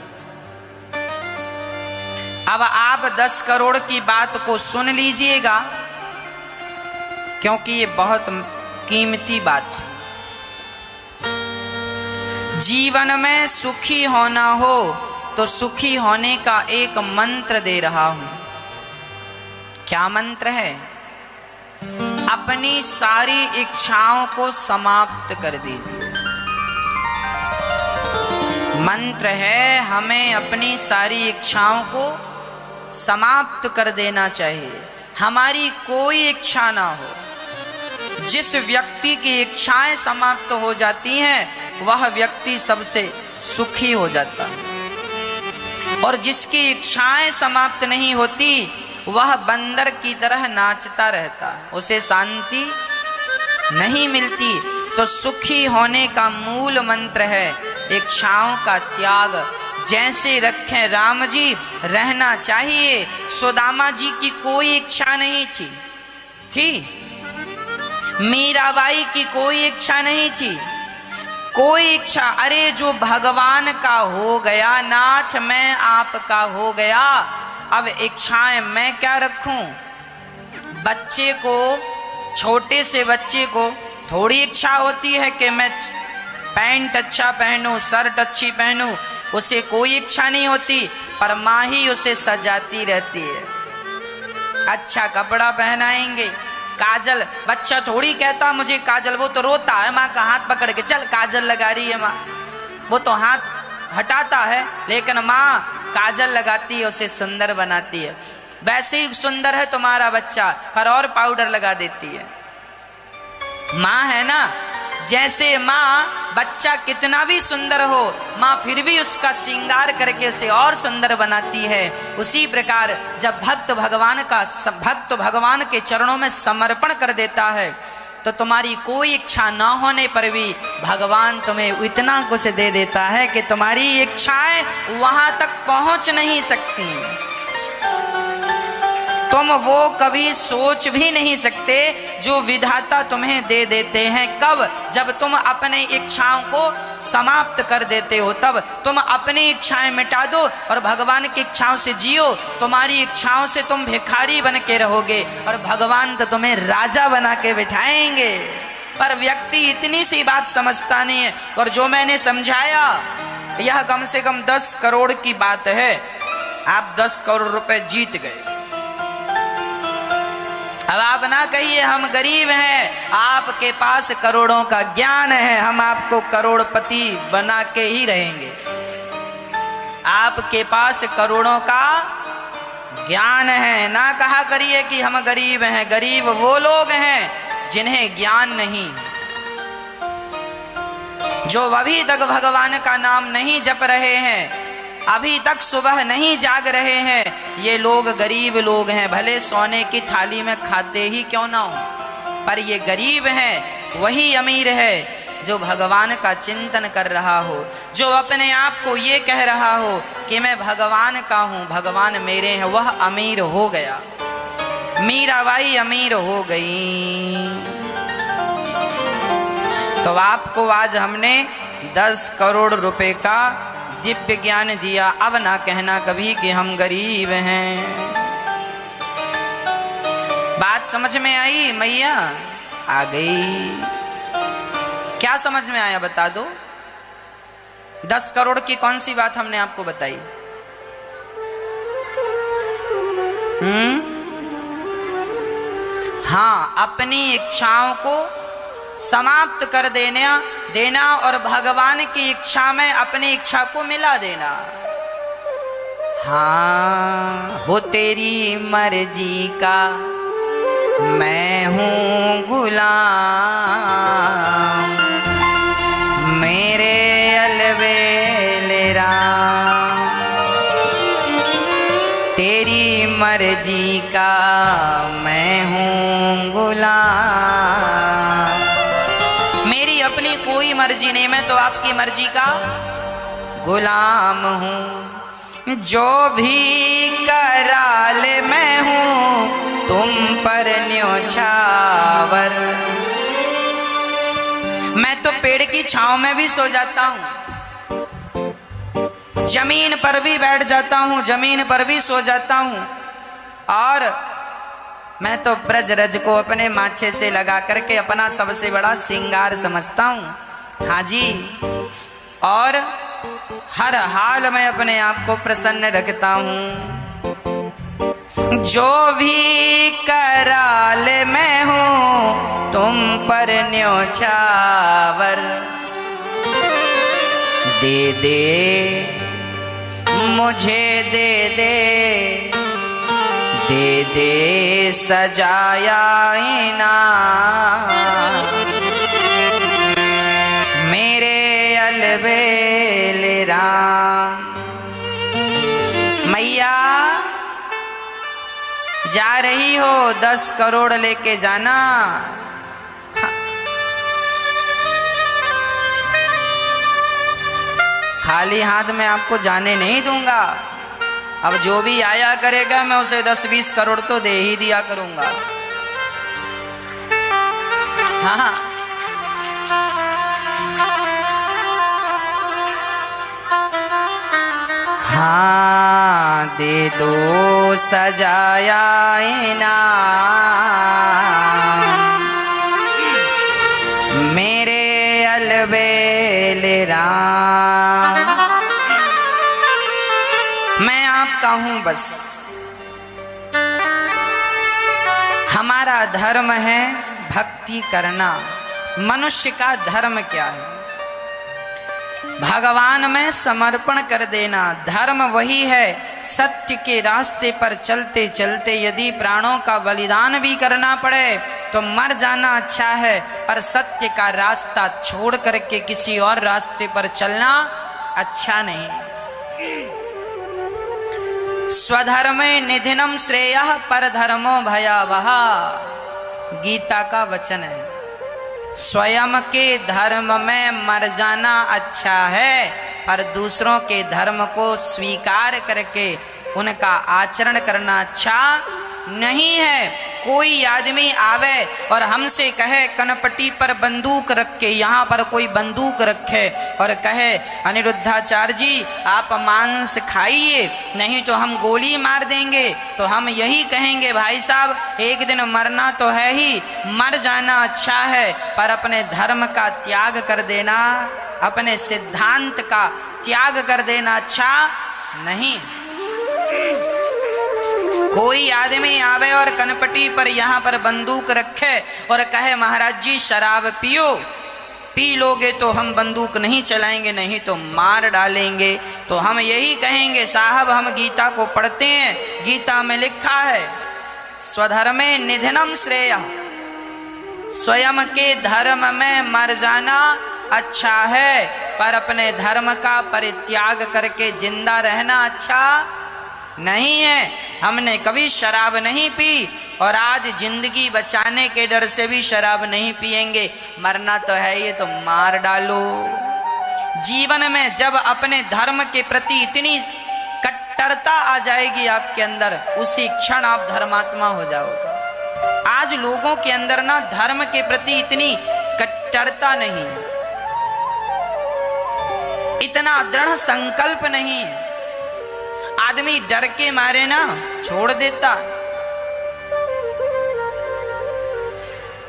Speaker 1: अब आप 10 करोड़ की बात को सुन लीजिएगा, क्योंकि ये बहुत कीमती बात है। जीवन में सुखी होना हो तो सुखी होने का एक मंत्र दे रहा हूं। क्या मंत्र है? अपनी सारी इच्छाओं को समाप्त कर दीजिए। मंत्र है हमें अपनी सारी इच्छाओं को समाप्त कर देना चाहिए। हमारी कोई इच्छा ना हो। जिस व्यक्ति की इच्छाएं समाप्त हो जाती हैं वह व्यक्ति सबसे सुखी हो जाता है, और जिसकी इच्छाएं समाप्त नहीं होती वह बंदर की तरह नाचता रहता है, उसे शांति नहीं मिलती। तो सुखी होने का मूल मंत्र है इच्छाओं का त्याग। जैसे रखें राम जी रहना चाहिए। सुदामा जी की कोई इच्छा नहीं थी, मीराबाई की कोई इच्छा नहीं थी, कोई इच्छा। अरे जो भगवान का हो गया, नाथ मैं आपका हो गया, अब इच्छाएं मैं क्या रखूं? बच्चे को, छोटे से बच्चे को थोड़ी इच्छा होती है कि मैं पैंट अच्छा पहनूं, शर्ट अच्छी पहनूं, उसे कोई इच्छा नहीं होती, पर माँ ही उसे सजाती रहती है। अच्छा कपड़ा पहनाएंगे, काजल, बच्चा थोड़ी कहता मुझे काजल, वो तो रोता है माँ का हाथ पकड़ के, चल काजल लगा रही है माँ, वो तो हाथ हटाता है, लेकिन माँ काजल लगाती है, उसे सुंदर बनाती है। वैसे ही सुंदर है तुम्हारा बच्चा, पर और पाउडर लगा देती है। माँ है ना, जैसे माँ बच्चा कितना भी सुंदर हो, माँ फिर भी उसका श्रृंगार करके उसे और सुंदर बनाती है। उसी प्रकार जब भक्त भगवान के चरणों में समर्पण कर देता है तो तुम्हारी कोई इच्छा न होने पर भी भगवान तुम्हें इतना कुछ दे देता है कि तुम्हारी इच्छाएं वहां तक पहुंच नहीं सकती। तुम वो कभी सोच भी नहीं सकते जो विधाता तुम्हें दे देते हैं। कब? जब तुम अपने इच्छाओं को समाप्त कर देते हो, तब तुम अपनी इच्छाएं मिटा दो और भगवान की इच्छाओं से जियो। तुम्हारी इच्छाओं से तुम भिखारी बन के रहोगे और भगवान तो तुम्हें राजा बना के बिठाएंगे। पर व्यक्ति इतनी सी बात समझता नहीं है। और जो मैंने समझाया यह कम से कम 10 करोड़ की बात है। आप 10 करोड़ रुपए जीत गए। अब आप ना कहिए हम गरीब हैं, आपके पास करोड़ों का ज्ञान है, हम आपको करोड़पति बना के ही रहेंगे। आपके पास करोड़ों का ज्ञान है, ना कहा करिए कि हम गरीब हैं। गरीब वो लोग हैं जिन्हें ज्ञान नहीं, जो अभी तक भगवान का नाम नहीं जप रहे हैं, अभी तक सुबह नहीं जाग रहे हैं, ये लोग गरीब लोग हैं। भले सोने की थाली में खाते ही क्यों ना हो, पर ये गरीब हैं। वही अमीर है जो भगवान का चिंतन कर रहा हो, जो अपने आप को ये कह रहा हो कि मैं भगवान का हूँ, भगवान मेरे हैं, वह अमीर हो गया। मीराबाई अमीर हो गई। तो आपको आज हमने 10 करोड़ रुपए का दिव्य ज्ञान दिया। अब ना कहना कभी कि हम गरीब हैं। बात समझ में आई मैया? आ गई। क्या समझ में आया बता दो? 10 करोड़ की कौन सी बात हमने आपको बताई? हाँ, अपनी इच्छाओं को समाप्त कर देना और भगवान की इच्छा में अपनी इच्छा को मिला देना। हाँ, हो तेरी मर्जी का मैं हूँ गुलाम, मेरे अलबेले राम। तेरी मर्जी का मैं हूँ गुलाम, अपनी कोई मर्जी नहीं, मैं तो आपकी मर्जी का गुलाम हूँ। जो भी करा ले मैं हूँ तुम पर न्योछावर। मैं तो पेड़ की छांव में भी सो जाता हूँ, जमीन पर भी बैठ जाता हूँ, जमीन पर भी सो जाता हूँ, और मैं तो ब्रज रज को अपने माथे से लगा करके अपना सबसे बड़ा श्रृंगार समझता हूँ। हाँ जी, और हर हाल में अपने आप को प्रसन्न रखता हूँ। जो भी कराल मैं हूँ तुम पर न्योछावर, दे दे मुझे दे दे, दे दे सजाया इनाम, मेरे अलबेल राम। मैया जा रही हो 10 करोड़ लेके जाना, खाली हाथ में आपको जाने नहीं दूंगा। अब जो भी आया करेगा मैं उसे 10-20 करोड़ तो दे ही दिया करूंगा। हाँ, हाँ दे दो सजाया इनाम, मेरे अलबेल राम। मैं आपका हूं बस। हमारा धर्म है भक्ति करना। मनुष्य का धर्म क्या है? भगवान में समर्पण कर देना। धर्म वही है, सत्य के रास्ते पर चलते चलते यदि प्राणों का बलिदान भी करना पड़े तो मर जाना अच्छा है, पर सत्य का रास्ता छोड़ करके किसी और रास्ते पर चलना अच्छा नहीं। स्वधर्मे निधनम श्रेयः परधर्मो भयावह, गीता का वचन है। स्वयं के धर्म में मर जाना अच्छा है, पर दूसरों के धर्म को स्वीकार करके उनका आचरण करना अच्छा नहीं है। कोई आदमी आवे और हमसे कहे कनपटी पर बंदूक रख के, यहाँ पर कोई बंदूक रखे और कहे अनिरुद्धाचार्य जी आप मांस खाइए नहीं तो हम गोली मार देंगे, तो हम यही कहेंगे भाई साहब एक दिन मरना तो है ही, मर जाना अच्छा है, पर अपने धर्म का त्याग कर देना, अपने सिद्धांत का त्याग कर देना अच्छा नहीं। कोई आदमी आवे और कनपटी पर यहाँ पर बंदूक रखे और कहे महाराज जी शराब पियो, पी लोगे तो हम बंदूक नहीं चलाएंगे नहीं तो मार डालेंगे, तो हम यही कहेंगे साहब हम गीता को पढ़ते हैं, गीता में लिखा है स्वधर्मे निधनम श्रेयः, स्वयं के धर्म में मर जाना अच्छा है, पर अपने धर्म का परित्याग करके जिंदा रहना अच्छा नहीं है। हमने कभी शराब नहीं पी और आज जिंदगी बचाने के डर से भी शराब नहीं पिएंगे। मरना तो है ये तो मार डालो। जीवन में जब अपने धर्म के प्रति इतनी कट्टरता आ जाएगी आपके अंदर, उसी क्षण आप धर्मात्मा हो जाओगे। आज लोगों के अंदर ना धर्म के प्रति इतनी कट्टरता नहीं है, इतना दृढ़ संकल्प नहीं है। आदमी डर के मारे ना छोड़ देता।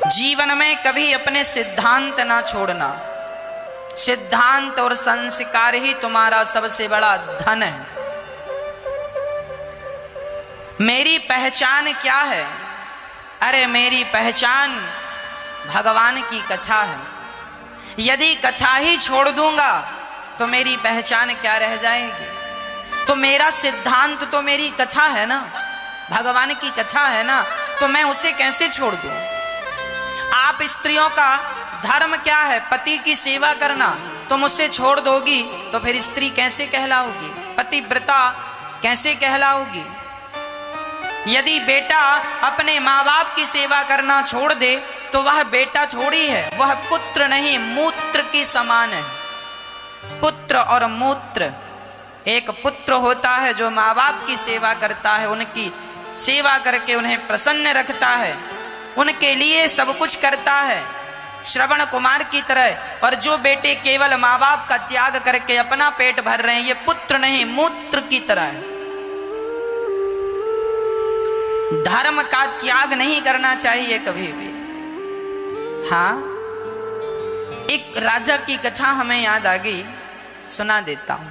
Speaker 1: जीवन में कभी अपने सिद्धांत ना छोड़ना। सिद्धांत और संस्कार ही तुम्हारा सबसे बड़ा धन है। मेरी पहचान क्या है? अरे मेरी पहचान भगवान की कथा है। यदि कथा ही छोड़ दूंगा तो मेरी पहचान क्या रह जाएगी? तो मेरा सिद्धांत तो मेरी कथा है ना, भगवान की कथा है ना, तो मैं उसे कैसे छोड़ दूं? आप स्त्रियों का धर्म क्या है? पति की सेवा करना। तुम उससे छोड़ दोगी तो फिर स्त्री कैसे कहलाओगी? पतिव्रता कैसे कहलाओगी? यदि बेटा अपने माँ बाप की सेवा करना छोड़ दे तो वह बेटा थोड़ी है, वह पुत्र नहीं मूत्र के समान है। पुत्र और मूत्र, एक पुत्र होता है जो माँ बाप की सेवा करता है, उनकी सेवा करके उन्हें प्रसन्न रखता है, उनके लिए सब कुछ करता है श्रवण कुमार की तरह। और जो बेटे केवल माँ बाप का त्याग करके अपना पेट भर रहे हैं, ये पुत्र नहीं मूत्र की तरह है। धर्म का त्याग नहीं करना चाहिए कभी भी। हाँ, एक राजा की कथा हमें याद आ गई, सुना देता हूं।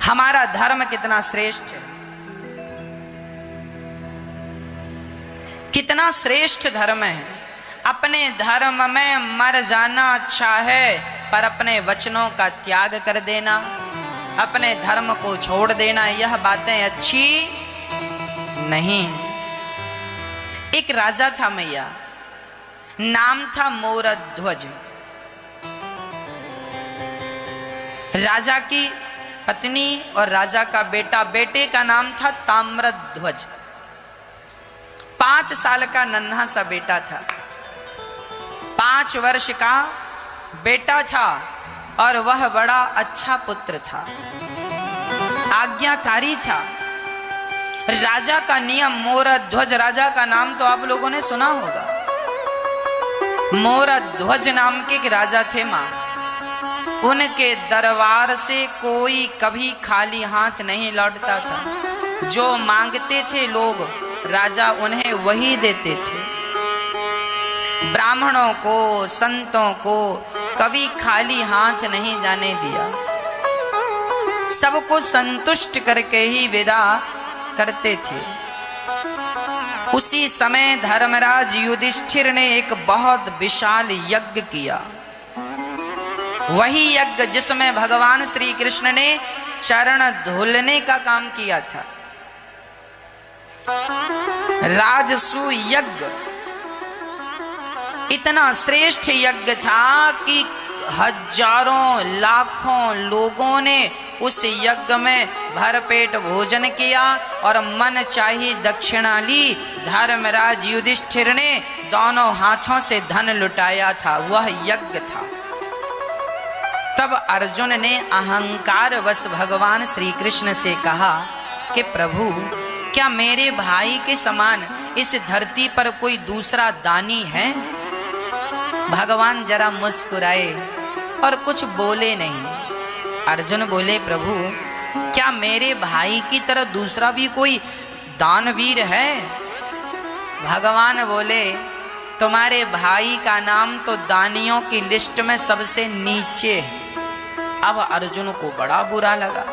Speaker 1: हमारा धर्म कितना श्रेष्ठ है, कितना श्रेष्ठ धर्म है। अपने धर्म में मर जाना अच्छा है, पर अपने वचनों का त्याग कर देना, अपने धर्म को छोड़ देना, यह बातें अच्छी नहीं। एक राजा था मैया, नाम था मोरध्वज। राजा की पत्नी और राजा का बेटा, बेटे का नाम था ताम्रध्वज। 5 साल का नन्हा सा बेटा था, 5 वर्ष का बेटा था, और वह बड़ा अच्छा पुत्र था, आज्ञाकारी था। राजा का नियम, मोरध्वज राजा का नाम तो आप लोगों ने सुना होगा। मोरध्वज नाम के एक राजा थे मां, उनके दरबार से कोई कभी खाली हाथ नहीं लौटता था। जो मांगते थे लोग, राजा उन्हें वही देते थे। ब्राह्मणों को, संतों को कभी खाली हाथ नहीं जाने दिया, सबको संतुष्ट करके ही विदा करते थे। उसी समय धर्मराज युधिष्ठिर ने एक बहुत विशाल यज्ञ किया। वही यज्ञ जिसमें भगवान श्री कृष्ण ने चरण धुलने का काम किया था। राजसू यज्ञ इतना श्रेष्ठ यज्ञ था कि हजारों लाखों लोगों ने उस यज्ञ में भरपेट भोजन किया और मन चाही दक्षिणा ली। धर्मराज युधिष्ठिर ने दोनों हाथों से धन लुटाया था, वह यज्ञ था। तब अर्जुन ने अहंकार वश भगवान श्री कृष्ण से कहा कि प्रभु, क्या मेरे भाई के समान इस धरती पर कोई दूसरा दानी है? भगवान जरा मुस्कुराए और कुछ बोले नहीं। अर्जुन बोले, प्रभु क्या मेरे भाई की तरह दूसरा भी कोई दानवीर है? भगवान बोले, तुम्हारे भाई का नाम तो दानियों की लिस्ट में सबसे नीचे है। अब अर्जुन को बड़ा बुरा लगा।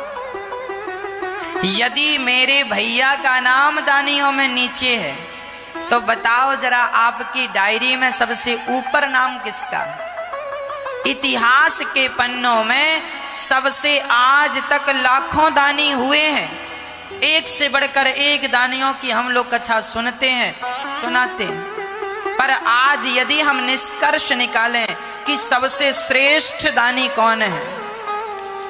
Speaker 1: यदि मेरे भैया का नाम दानियों में नीचे है, तो बताओ जरा आपकी डायरी में सबसे ऊपर नाम किसका? इतिहास के पन्नों में सबसे आज तक लाखों दानी हुए हैं, एक से बढ़कर एक दानियों की हम लोग कथा सुनते हैं, सुनाते हैं। पर आज यदि हम निष्कर्ष निकालें कि सबसे श्रेष्ठ दानी कौन है,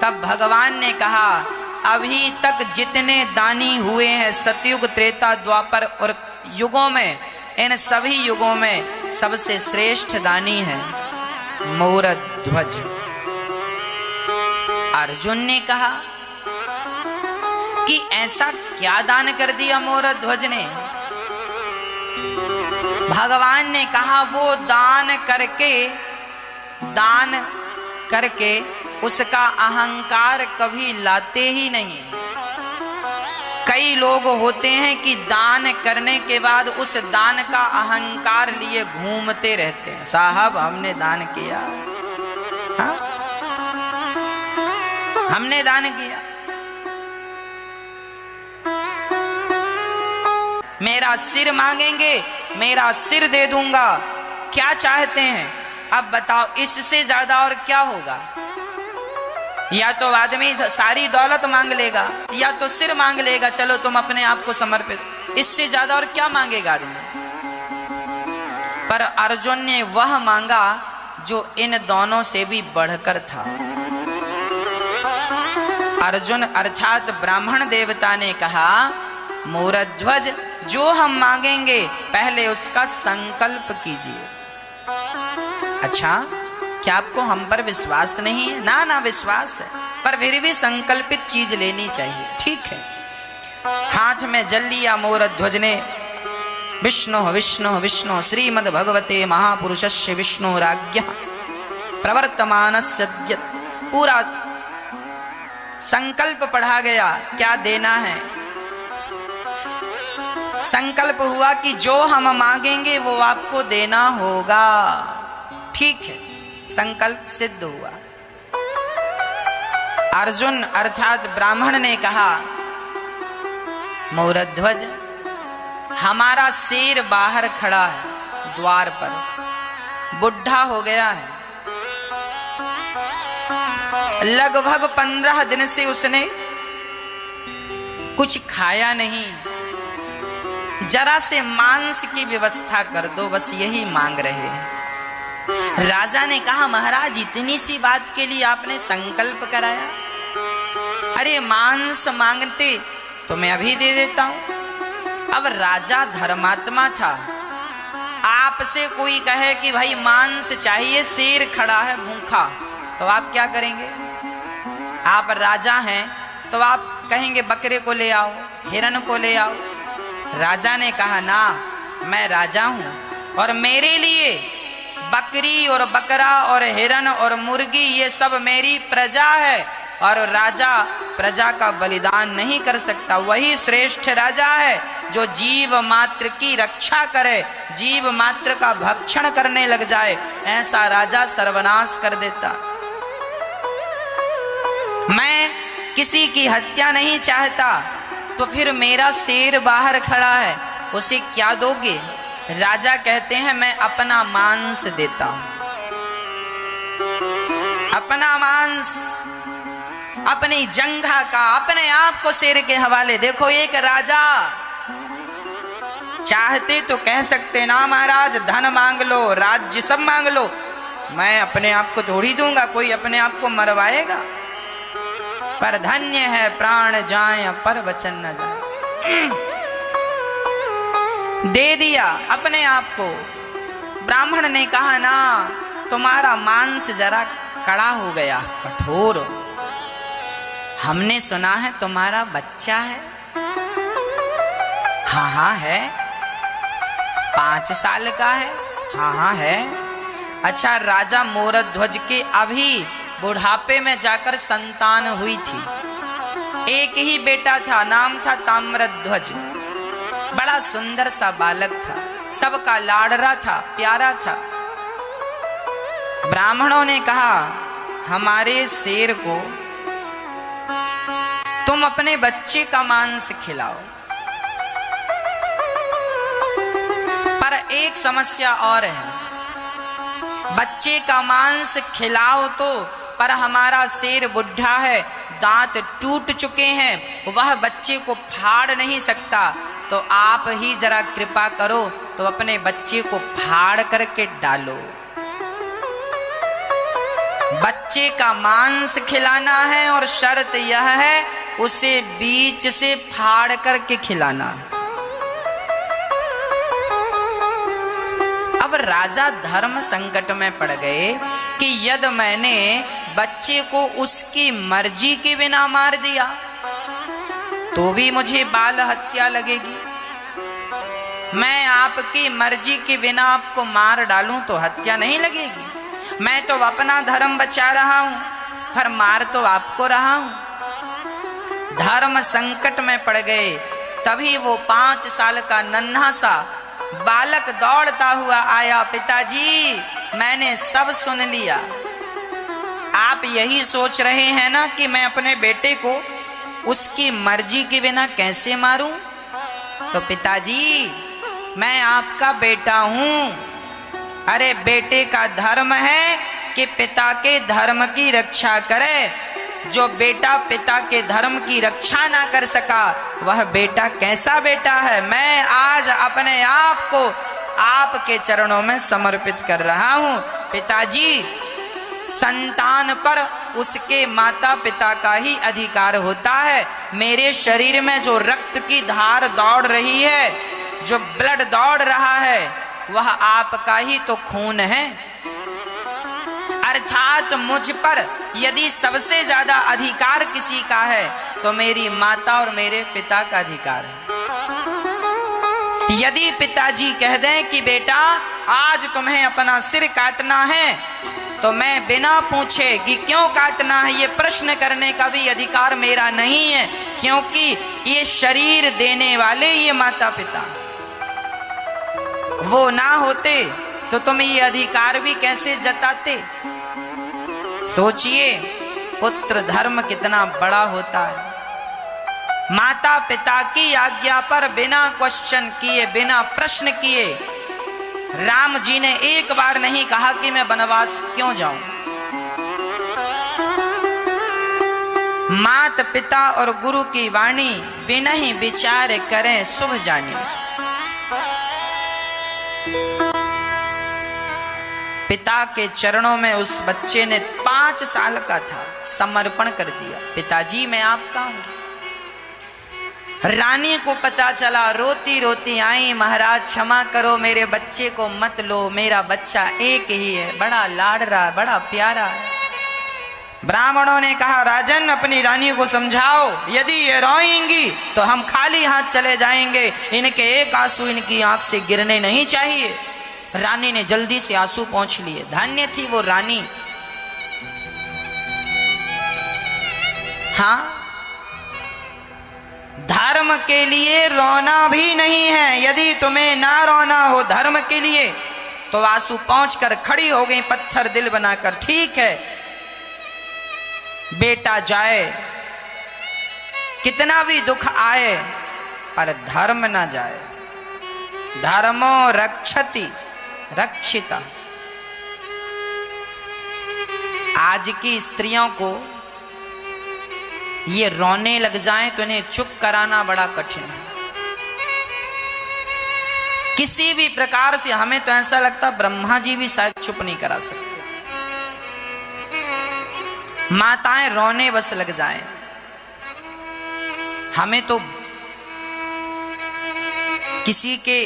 Speaker 1: तब भगवान ने कहा, अभी तक जितने दानी हुए हैं सतयुग, त्रेता, द्वापर और युगों में, इन सभी युगों में सबसे श्रेष्ठ दानी है मोरध्वज। अर्जुन ने कहा कि ऐसा क्या दान कर दिया मोरध्वज ने? भगवान ने कहा, वो दान करके उसका अहंकार कभी लाते ही नहीं। कई लोग होते हैं कि दान करने के बाद उस दान का अहंकार लिए घूमते रहते हैं। साहब हमने दान किया, हाँ? हमने दान किया, मेरा सिर मांगेंगे, मेरा सिर दे दूंगा। क्या चाहते हैं? अब बताओ, इससे ज्यादा और क्या होगा? या तो आदमी सारी दौलत मांग लेगा, या तो सिर मांग लेगा, चलो तुम अपने आप को समर्पित। इससे ज्यादा और क्या मांगेगा आदमी? पर अर्जुन ने वह मांगा जो इन दोनों से भी बढ़कर था। अर्जुन अर्थात ब्राह्मण देवता ने कहा, मोरध्वज, जो हम मांगेंगे पहले उसका संकल्प कीजिए। अच्छा, क्या आपको हम पर विश्वास नहीं है? ना ना, विश्वास है, पर फिर भी संकल्पित चीज लेनी चाहिए। ठीक है। हाथ में जल लिया मोरध्वज ने। विष्णु विष्णु विष्णु श्रीमद् भगवते महापुरुषस्य विष्णुराज्ञः प्रवर्तमानस्य सद्य, पूरा संकल्प पढ़ा गया। क्या देना है? संकल्प हुआ कि जो हम मांगेंगे वो आपको देना होगा। ठीक है, संकल्प सिद्ध हुआ। अर्जुन अर्थात ब्राह्मण ने कहा, मोरध्वज, हमारा शेर बाहर खड़ा है द्वार पर, बुढ़ा हो गया है, लगभग 15 दिन से उसने कुछ खाया नहीं, जरा से मांस की व्यवस्था कर दो, बस यही मांग रहे हैं। राजा ने कहा, महाराज इतनी सी बात के लिए आपने संकल्प कराया? अरे मांस मांगते तो मैं अभी दे देता हूं। अब राजा धर्मात्मा था, आपसे कोई कहे कि भाई मांस चाहिए, शेर खड़ा है भूखा, तो आप क्या करेंगे? आप राजा हैं तो आप कहेंगे बकरे को ले आओ, हिरन को ले आओ। राजा ने कहा, ना, मैं राजा हूं और मेरे लिए बकरी और बकरा और हिरन और मुर्गी ये सब मेरी प्रजा है, और राजा प्रजा का बलिदान नहीं कर सकता। वही श्रेष्ठ राजा है जो जीव मात्र की रक्षा करे, जीव मात्र का भक्षण करने लग जाए, ऐसा राजा सर्वनाश कर देता। मैं किसी की हत्या नहीं चाहता, तो फिर मेरा शेर बाहर खड़ा है, उसे क्या दोगे? राजा कहते हैं, मैं अपना मांस देता हूं, अपना मांस, अपनी जंघा का, अपने आप को शेर के हवाले। देखो, एक राजा चाहते तो कह सकते, ना महाराज धन मांग लो, राज्य सब मांग लो, मैं अपने आप को थोड़ी दूंगा, कोई अपने आप को मरवाएगा। पर धन्य है प्राण जाए पर वचन न जाए। दे दिया अपने आप को। ब्राह्मण ने कहा, ना, तुम्हारा मांस जरा कड़ा हो गया, कठोर। हमने सुना है तुम्हारा बच्चा है। हाँ हाँ है। 5 साल का है। हाँ हाँ है। अच्छा, राजा मोरध्वज के अभी बुढ़ापे में जाकर संतान हुई थी। एक ही बेटा था, नाम था ताम्रध्वज। बड़ा सुंदर सा बालक था, सबका लाडला था, प्यारा था। ब्राह्मणों ने कहा, हमारे शेर को तुम अपने बच्चे का मांस खिलाओ। पर एक समस्या और है, बच्चे का मांस खिलाओ तो, पर हमारा शेर बुढ़ा है, दांत टूट चुके हैं, वह बच्चे को फाड़ नहीं सकता, तो आप ही जरा कृपा करो, तो अपने बच्चे को फाड़ करके डालो। बच्चे का मांस खिलाना है और शर्त यह है, उसे बीच से फाड़ करके खिलाना। अब राजा धर्म संकट में पड़ गए कि यदि मैंने बच्चे को उसकी मर्जी के बिना मार दिया तो भी मुझे बाल हत्या लगेगी। मैं आपकी मर्जी के बिना आपको मार डालूं तो हत्या नहीं लगेगी। मैं तो अपना धर्म बचा रहा हूं, पर मार तो आपको रहा हूं। धर्म संकट में पड़ गए। तभी वो 5 साल का नन्हा सा बालक दौड़ता हुआ आया, पिताजी मैंने सब सुन लिया। आप यही सोच रहे हैं ना कि मैं अपने बेटे को उसकी मर्जी के बिना कैसे मारूं? तो पिताजी, मैं आपका बेटा हूं। अरे बेटे का धर्म है कि पिता के धर्म की रक्षा करे। जो बेटा पिता के धर्म की रक्षा ना कर सका, वह बेटा कैसा बेटा है? मैं आज अपने आप को आपके चरणों में समर्पित कर रहा हूं। पिताजी, संतान पर उसके माता पिता का ही अधिकार होता है। मेरे शरीर में जो रक्त की धार दौड़ रही है, जो ब्लड दौड़ रहा है, वह आपका ही तो खून है। अर्थात मुझ पर यदि सबसे ज्यादा अधिकार किसी का है तो मेरी माता और मेरे पिता का अधिकार है। यदि पिताजी कह दें कि बेटा आज तुम्हें अपना सिर काटना है, तो मैं बिना पूछे कि क्यों काटना है ये प्रश्न करने का भी अधिकार मेरा नहीं है, क्योंकि ये शरीर देने वाले ये माता पिता, वो ना होते तो तुम ये अधिकार भी कैसे जताते? सोचिए, पुत्र धर्म कितना बड़ा होता है। माता पिता की आज्ञा पर बिना क्वेश्चन किए, बिना प्रश्न किए राम जी ने एक बार नहीं कहा कि मैं वनवास क्यों जाऊं। मात पिता और गुरु की वाणी बिना ही विचार करें शुभ जानी। पिता के चरणों में उस बच्चे ने 5 साल का था समर्पण कर दिया, पिताजी मैं आपका हूं। रानी को पता चला, रोती रोती आई, महाराज क्षमा करो मेरे बच्चे को मत लो, मेरा बच्चा एक ही है, बड़ा लाडला बड़ा प्यारा है। ब्राह्मणों ने कहा राजन अपनी रानी को समझाओ, यदि ये रोएंगी तो हम खाली हाथ चले जाएंगे, इनके एक आंसू इनकी आंख से गिरने नहीं चाहिए। रानी ने जल्दी से आंसू पोंछ लिए। धन्य थी वो रानी। हाँ, धर्म के लिए रोना भी नहीं है। यदि तुम्हें ना रोना हो धर्म के लिए तो आंसू पोंछ कर खड़ी हो गई, पत्थर दिल बनाकर। ठीक है बेटा जाए, कितना भी दुख आए पर धर्म ना जाए। धर्मो रक्षति रक्षिता। आज की स्त्रियों को ये रोने लग जाएं तो इन्हें चुप कराना बड़ा कठिन है। किसी भी प्रकार से हमें तो ऐसा लगता ब्रह्मा जी भी शायद चुप नहीं करा सकते। माताएं रोने बस लग जाएं। हमें तो किसी के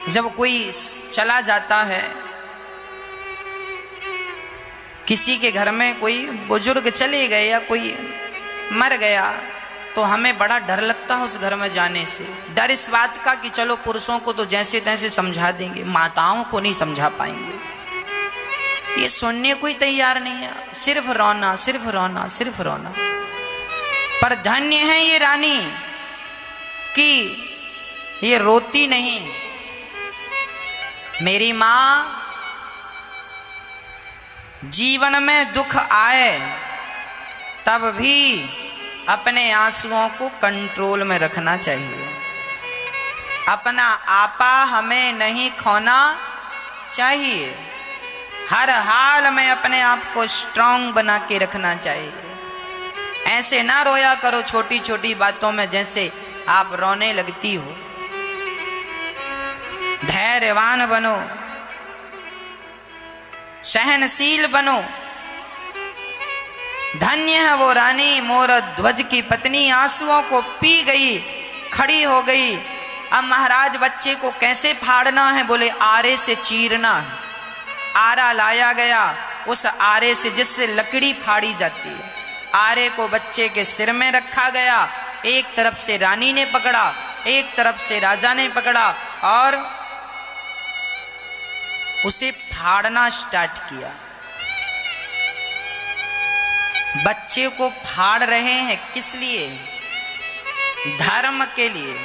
Speaker 1: जब कोई चला जाता है, किसी के घर में कोई बुजुर्ग चले गए या कोई मर गया तो हमें बड़ा डर लगता है उस घर में जाने से। डर इस बात का कि चलो पुरुषों को तो जैसे तैसे समझा देंगे, माताओं को नहीं समझा पाएंगे। ये सुनने कोई तैयार नहीं है, सिर्फ रोना सिर्फ रोना सिर्फ रोना। पर धन्य है ये रानी कि ये रोती नहीं। मेरी माँ जीवन में दुख आए तब भी अपने आंसुओं को कंट्रोल में रखना चाहिए। अपना आपा हमें नहीं खोना चाहिए। हर हाल में अपने आप को स्ट्रांग बना के रखना चाहिए। ऐसे ना रोया करो छोटी छोटी बातों में जैसे आप रोने लगती हो। धैर्यवान बनो, सहनशील बनो। धन्य है वो रानी, मोर ध्वज की पत्नी आंसुओं को पी गई, खड़ी हो गई। अब महाराज बच्चे को कैसे फाड़ना है? बोले आरे से चीरना है। आरा लाया गया, उस आरे से जिससे लकड़ी फाड़ी जाती है, आरे को बच्चे के सिर में रखा गया। एक तरफ से रानी ने पकड़ा, एक तरफ से राजा ने पकड़ा और उसे फाड़ना स्टार्ट किया। बच्चे को फाड़ रहे हैं किस लिए? धर्म के लिए।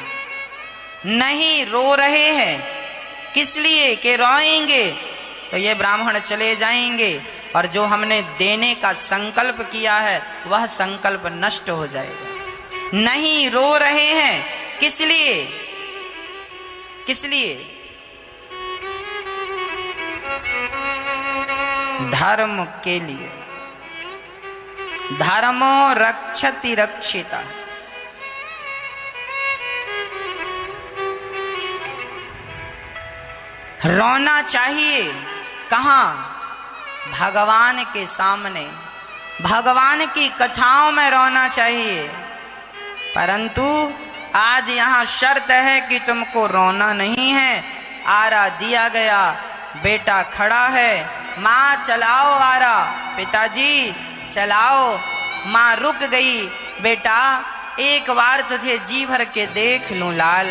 Speaker 1: नहीं, रो रहे हैं किस लिए? कि रोएंगे तो ये ब्राह्मण चले जाएंगे और जो हमने देने का संकल्प किया है वह संकल्प नष्ट हो जाएगा। नहीं, रो रहे हैं किस लिए? किस लिए? धर्म के लिए। धर्मो रक्षति रक्षिता। रोना चाहिए कहाँ? भगवान के सामने, भगवान की कथाओं में रोना चाहिए। परंतु आज यहाँ शर्त है कि तुमको रोना नहीं है। आरा दिया गया, बेटा खड़ा है, माँ चलाओ आरा, पिताजी चलाओ। माँ रुक गई, बेटा एक बार तुझे जी भर के देख लूं लाल।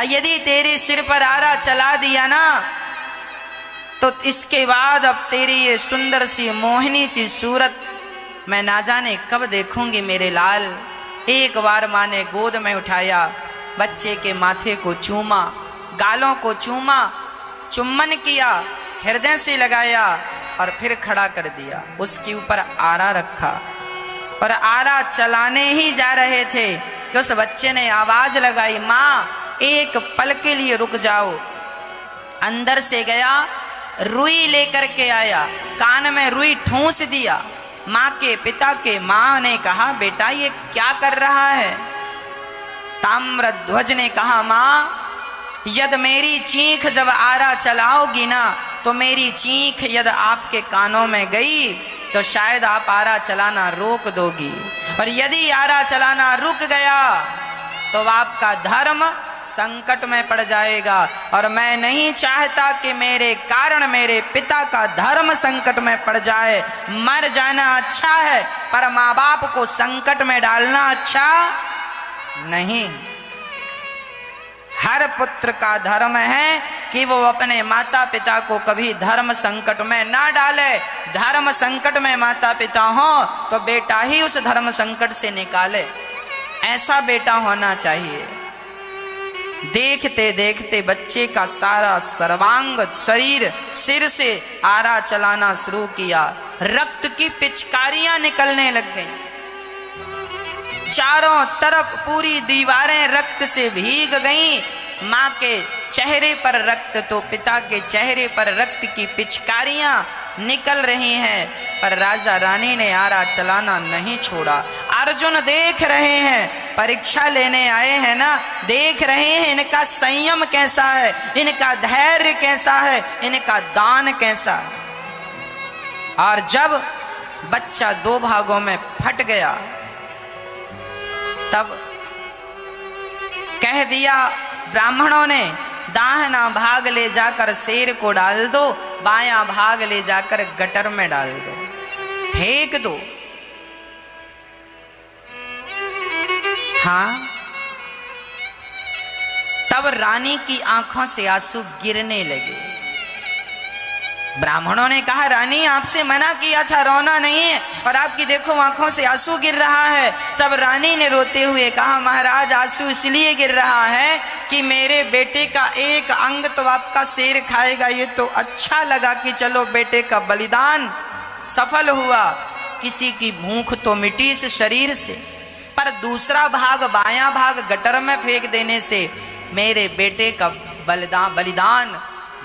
Speaker 1: यदि तेरे सिर पर आरा चला दिया ना तो इसके बाद अब तेरी ये सुंदर सी मोहिनी सी सूरत मैं ना जाने कब देखूंगी मेरे लाल। एक बार माँ ने गोद में उठाया, बच्चे के माथे को चूमा, गालों को चूमा, चुम्बन किया, हृदय से लगाया। और फिर खड़ा कर दिया। उसके ऊपर आरा रखा और आरा चलाने ही जा रहे थे कि उस बच्चे ने आवाज लगाई, माँ एक पल के लिए रुक जाओ। अंदर से गया, रुई लेकर के आया, कान में रुई ठूंस दिया माँ के पिता के। माँ ने कहा, बेटा ये क्या कर रहा है? ताम्रध्वज ने कहा, माँ यदि मेरी चीख जब आरा चलाओगी ना तो मेरी चीख यदि आपके कानों में गई तो शायद आप आरा चलाना रोक दोगी, और यदि आरा चलाना रुक गया तो आपका धर्म संकट में पड़ जाएगा, और मैं नहीं चाहता कि मेरे कारण मेरे पिता का धर्म संकट में पड़ जाए। मर जाना अच्छा है पर माँ बाप को संकट में डालना अच्छा नहीं। हर पुत्र का धर्म है कि वो अपने माता पिता को कभी धर्म संकट में ना डाले। धर्म संकट में माता पिता हो तो बेटा ही उस धर्म संकट से निकाले, ऐसा बेटा होना चाहिए। देखते देखते बच्चे का सारा सर्वांग शरीर सिर से आरा चलाना शुरू किया। रक्त की पिचकारियां निकलने लग गईं, चारों तरफ पूरी दीवारें रक्त से भीग गईं। माँ के चेहरे पर रक्त तो पिता के चेहरे पर रक्त की पिचकारियां निकल रही हैं, पर राजा रानी ने आरा चलाना नहीं छोड़ा। अर्जुन देख रहे हैं, परीक्षा लेने आए हैं ना, देख रहे हैं इनका संयम कैसा है, इनका धैर्य कैसा है, इनका दान कैसा है। और जब बच्चा दो भागों में फट गया तब कह दिया ब्राह्मणों ने, दाहिना भाग ले जाकर शेर को डाल दो, बायां भाग ले जाकर गटर में डाल दो, फेंक दो। हाँ, तब रानी की आंखों से आंसू गिरने लगे। ब्राह्मणों ने कहा, रानी आपसे मना किया था रोना नहीं है और आपकी देखो आंखों से आंसू गिर रहा है। तब रानी ने रोते हुए कहा, महाराज आंसू इसलिए गिर रहा है कि मेरे बेटे का एक अंग तो आपका शेर खाएगा, ये तो अच्छा लगा कि चलो बेटे का बलिदान सफल हुआ, किसी की भूख तो मिटी इस शरीर से, पर दूसरा भाग बायां भाग गटर में फेंक देने से मेरे बेटे का बलिदान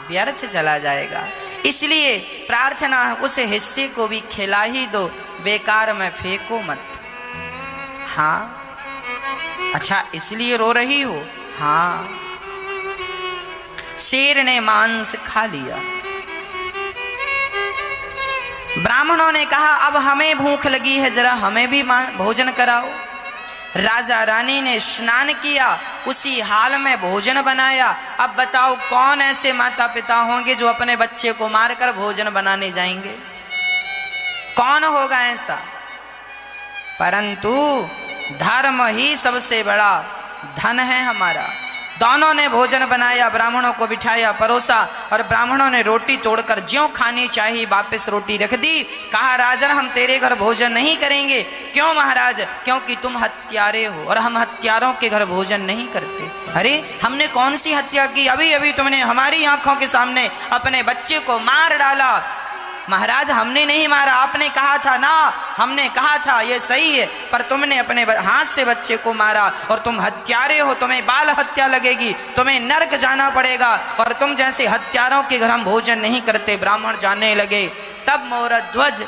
Speaker 1: व्यर्थ चला जाएगा। इसलिए प्रार्थना उस हिस्से को भी खिला ही दो, बेकार में फेंको मत। हाँ, अच्छा इसलिए रो रही हो? हाँ, शेर ने मांस खा लिया। ब्राह्मणों ने कहा, अब हमें भूख लगी है, जरा हमें भी भोजन कराओ। राजा रानी ने स्नान किया, उसी हाल में भोजन बनाया। अब बताओ कौन ऐसे माता पिता होंगे जो अपने बच्चे को मारकर भोजन बनाने जाएंगे? कौन होगा ऐसा? परंतु धर्म ही सबसे बड़ा धन है हमारा। दोनों ने भोजन बनाया, ब्राह्मणों को बिठाया, परोसा, और ब्राह्मणों ने रोटी तोड़कर ज्यों खानी चाहिए वापस रोटी रख दी। कहा, राजन हम तेरे घर भोजन नहीं करेंगे। क्यों महाराज? क्योंकि तुम हत्यारे हो और हम हत्यारों के घर भोजन नहीं करते। अरे हमने कौन सी हत्या की? अभी अभी तुमने हमारी आंखों के सामने अपने बच्चे को मार डाला। महाराज हमने नहीं मारा, आपने कहा था ना, हमने कहा था ये सही है, पर तुमने अपने हाथ से बच्चे को मारा और तुम हत्यारे हो, तुम्हें बाल हत्या लगेगी, तुम्हें नरक जाना पड़ेगा, और तुम जैसे हत्यारों के घर हम भोजन नहीं करते। ब्राह्मण जाने लगे। तब मोरध्वज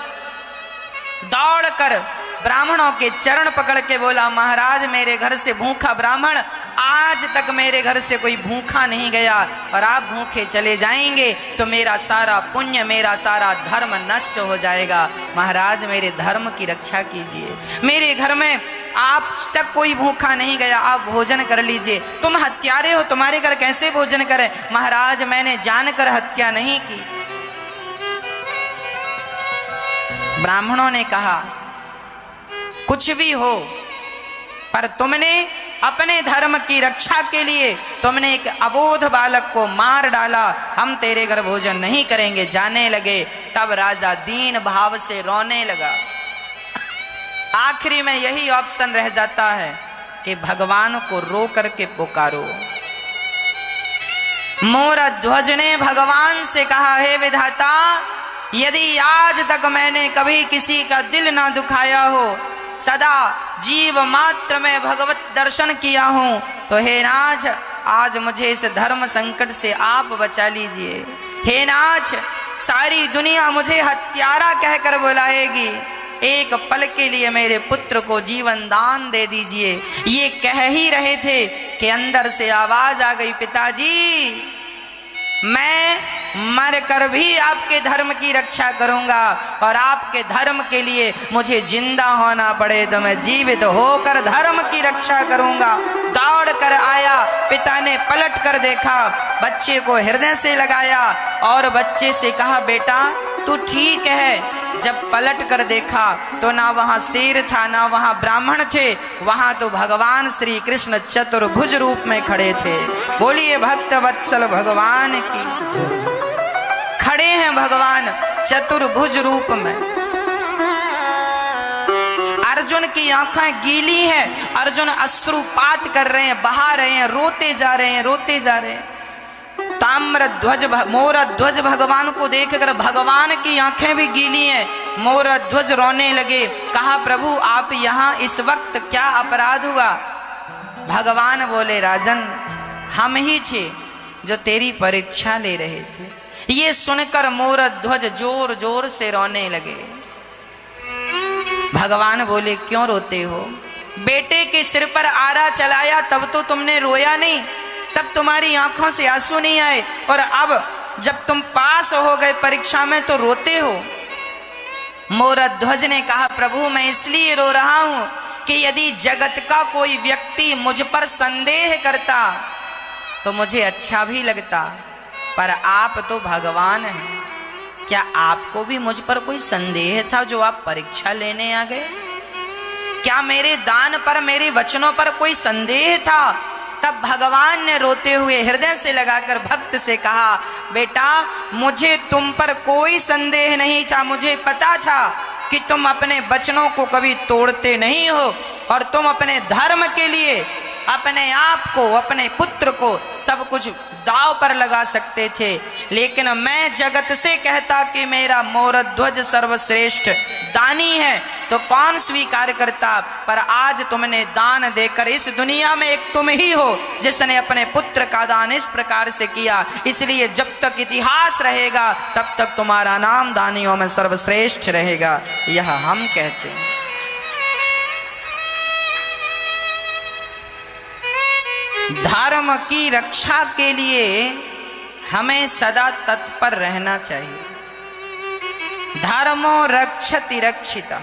Speaker 1: दौड़कर ब्राह्मणों के चरण पकड़ के बोला, महाराज मेरे घर से भूखा ब्राह्मण आज तक मेरे घर से कोई भूखा नहीं गया, और आप भूखे चले जाएंगे तो मेरा सारा पुण्य मेरा सारा धर्म नष्ट हो जाएगा। महाराज मेरे धर्म की रक्षा कीजिए, मेरे घर में आज तक कोई भूखा नहीं गया, आप भोजन कर लीजिए। तुम हत्यारे हो, तुम्हारे घर कैसे भोजन करें? महाराज मैंने जानकर हत्या नहीं की। ब्राह्मणों ने कहा, कुछ भी हो, पर तुमने अपने धर्म की रक्षा के लिए तुमने एक अबोध बालक को मार डाला, हम तेरे घर भोजन नहीं करेंगे। जाने लगे। तब राजा दीन भाव से रोने लगा। आखिरी में यही ऑप्शन रह जाता है कि भगवान को रो करके पुकारो। मोरध्वज ने भगवान से कहा, हे विधाता यदि आज तक मैंने कभी किसी का दिल ना दुखाया हो, सदा जीव मात्र में भगवत दर्शन किया हूं, तो हे नाथ आज मुझे इस धर्म संकट से आप बचा लीजिए। हे नाथ सारी दुनिया मुझे हत्यारा कहकर बुलाएगी, एक पल के लिए मेरे पुत्र को जीवन दान दे दीजिए। ये कह ही रहे थे कि अंदर से आवाज आ गई, पिताजी मैं मर कर भी आपके धर्म की रक्षा करूंगा और आपके धर्म के लिए मुझे जिंदा होना पड़े तो मैं जीवित होकर धर्म की रक्षा करूंगा। दौड़ कर आया, पिता ने पलट कर देखा, बच्चे को हृदय से लगाया और बच्चे से कहा, बेटा तू ठीक है। जब पलट कर देखा तो ना वहां शेर था ना वहां ब्राह्मण थे, वहां तो भगवान श्री कृष्ण चतुर्भुज रूप में खड़े थे। बोलिए भक्त वत्सल भगवान की। खड़े हैं भगवान चतुर्भुज रूप में। अर्जुन की आंखें गीली हैं, अर्जुन अश्रुपात कर रहे हैं, बहा रहे हैं, रोते जा रहे हैं, रोते जा रहे हैं। ताम्र ध्वज मोर ध्वज भगवान को देखकर भगवान की आंखें भी गीली हैं। मोर ध्वज रोने लगे, कहा प्रभु आप यहाँ इस वक्त क्या अपराध हुआ? भगवान बोले, राजन हम ही थे जो तेरी परीक्षा ले रहे थे। ये सुनकर मोर ध्वज जोर जोर से रोने लगे। भगवान बोले, क्यों रोते हो? बेटे के सिर पर आरा चलाया तब तो तुमने रोया नहीं, तब तुम्हारी आंखों से आंसू नहीं आए, और अब जब तुम पास हो गए परीक्षा में तो रोते हो। मोरध्वज ने कहा, प्रभु मैं इसलिए रो रहा हूं कि यदि जगत का कोई व्यक्ति मुझ पर संदेह करता तो मुझे अच्छा भी लगता, पर आप तो भगवान हैं। क्या आपको भी मुझ पर कोई संदेह था जो आप परीक्षा लेने आ गए? क्या मेरे दान पर, मेरे वचनों पर कोई संदेह था? तब भगवान ने रोते हुए हृदय से लगाकर भक्त से कहा, बेटा मुझे तुम पर कोई संदेह नहीं था। मुझे पता था कि तुम अपने वचनों को कभी तोड़ते नहीं हो और तुम अपने धर्म के लिए अपने आप को, अपने पुत्र को सब कुछ दांव पर लगा सकते थे। लेकिन मैं जगत से कहता कि मेरा मोरध्वज सर्वश्रेष्ठ दानी है तो कौन स्वीकार करता? पर आज तुमने दान देकर इस दुनिया में एक तुम ही हो जिसने अपने पुत्र का दान इस प्रकार से किया। इसलिए जब तक इतिहास रहेगा तब तक तुम्हारा नाम दानियों में सर्वश्रेष्ठ रहेगा, यह हम कहते हैं। धर्म की रक्षा के लिए हमें सदा तत्पर रहना चाहिए। धर्मो रक्षति रक्षिता।